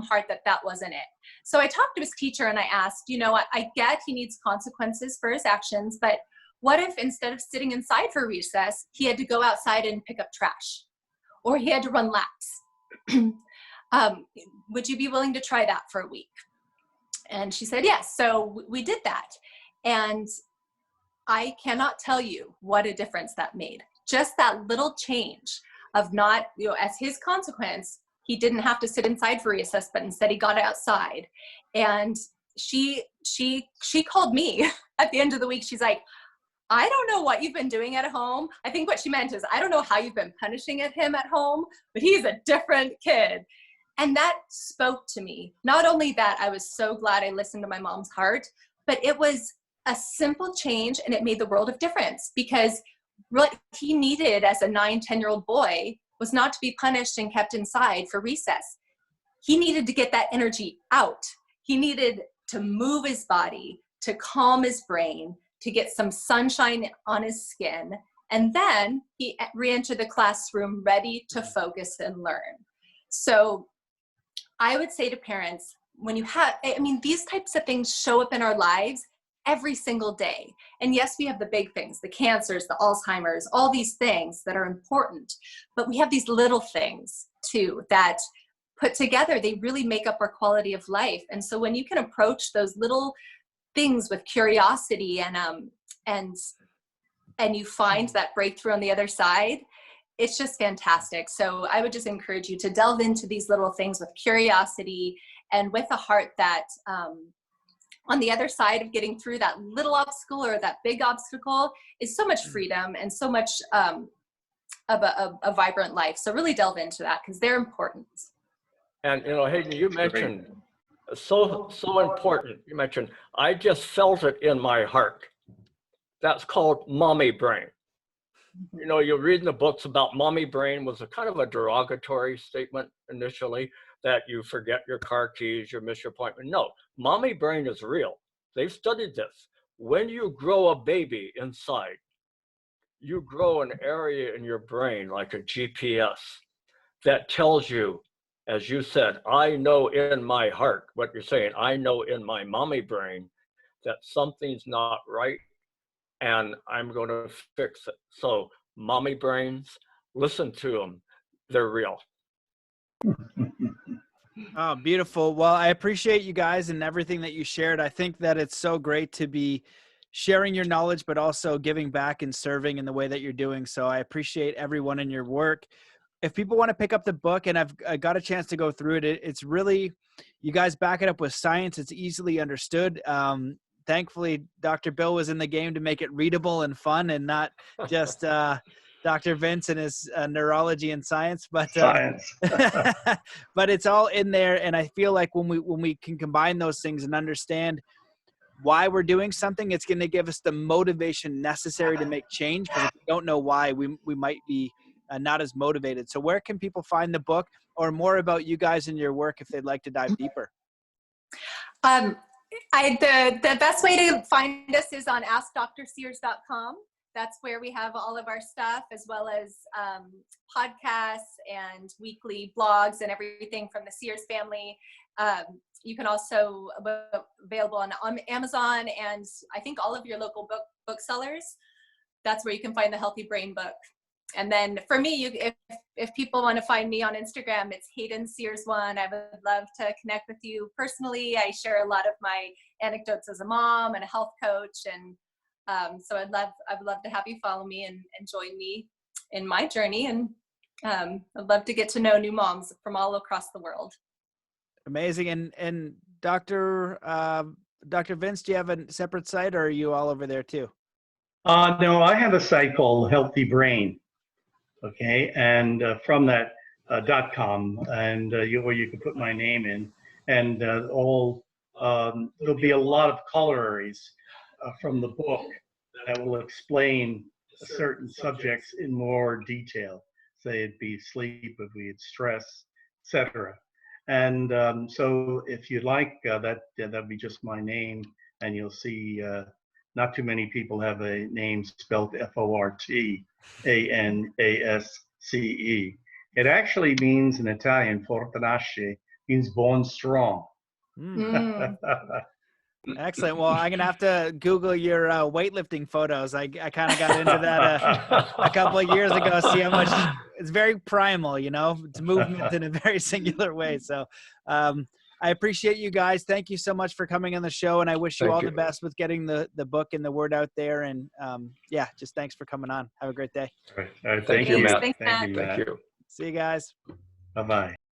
heart that wasn't it. So I talked to his teacher and I asked, I get he needs consequences for his actions, but what if instead of sitting inside for recess, he had to go outside and pick up trash, or he had to run laps? Would you be willing to try that for a week? And she said, yes. So we did that. And I cannot tell you what a difference that made. Just that little change of not, as his consequence, he didn't have to sit inside for recess, but instead he got outside. And she called me at the end of the week. She's like, I don't know what you've been doing at home. I think what she meant is, I don't know how you've been punishing him at home, but he's a different kid. And that spoke to me. Not only that, I was so glad I listened to my mom's heart, but it was a simple change, and it made the world of difference, because what he needed as a 9-10-year-old boy was not to be punished and kept inside for recess. He needed to get that energy out. He needed to move his body, to calm his brain, to get some sunshine on his skin. And then he re-entered the classroom ready to focus and learn. So I would say to parents, when you have, I mean, these types of things show up in our lives every single day. And yes, we have the big things, the cancers, the Alzheimer's, all these things that are important, but we have these little things too that put together, they really make up our quality of life. And so when you can approach those little things with curiosity and you find that breakthrough on the other side, it's just fantastic. So I would just encourage you to delve into these little things with curiosity and with a heart that on the other side of getting through that little obstacle or that big obstacle is so much freedom and so much of a vibrant life. So really delve into that because they're important. And, you know, Hayden, you mentioned so important. You mentioned, I just felt it in my heart. That's called mommy brain. You know, you read in the books about mommy brain was a kind of a derogatory statement initially, that you forget your car keys, you miss your appointment. No, mommy brain is real. They've studied this. When you grow a baby inside, you grow an area in your brain like a GPS that tells you, as you said, I know in my heart what you're saying. I know in my mommy brain that something's not right and I'm going to fix it. So mommy brains, listen to them. They're real. Oh, beautiful. Well, I appreciate you guys and everything that you shared. I think that it's so great to be sharing your knowledge, but also giving back and serving in the way that you're doing. So I appreciate everyone in your work. If people want to pick up the book, and I got a chance to go through it, it's really, you guys back it up with science. It's easily understood. Thankfully, Dr. Bill was in the game to make it readable and fun and not just Dr. Vince and his neurology and science, but but it's all in there. And I feel like when we can combine those things and understand why we're doing something, it's going to give us the motivation necessary to make change. Because if we don't know why, we might be not as motivated. So where can people find the book or more about you guys and your work if they'd like to dive deeper? The best way to find us is on AskDrSears.com. That's where we have all of our stuff, as well as podcasts and weekly blogs and everything from the Sears family. You can also available on Amazon and I think all of your local booksellers. That's where you can find the Healthy Brain book. And then for me, if people want to find me on Instagram, it's Hayden Sears 1. I would love to connect with you personally. I share a lot of my anecdotes as a mom and a health coach, and so I'd love to have you follow me and join me in my journey. And I'd love to get to know new moms from all across the world. Amazing. And Dr. Vince, do you have a separate site, or are you all over there too? No, I have a site called Healthy Brain. Okay, and from that .com, and where you can put my name in, and there'll be a lot of corollaries from the book that will explain certain subjects in more detail. Say it'd be sleep, if we had stress, etc. And so if you'd like, that'd be just my name, and you'll see not too many people have a name spelled Fortanasce. It actually means in Italian, Fortanasce means born strong. Excellent. Well, I'm going to have to Google your weightlifting photos. I kind of got into that a couple of years ago. See how much it's very primal, you know, it's movement in a very singular way. So I appreciate you guys. Thank you so much for coming on the show. And I wish you all the best with getting the book and the word out there. And yeah, just thanks for coming on. Have a great day. All right. Thank you, Matt. Thanks, Matt. Thank you. See you guys. Bye-bye.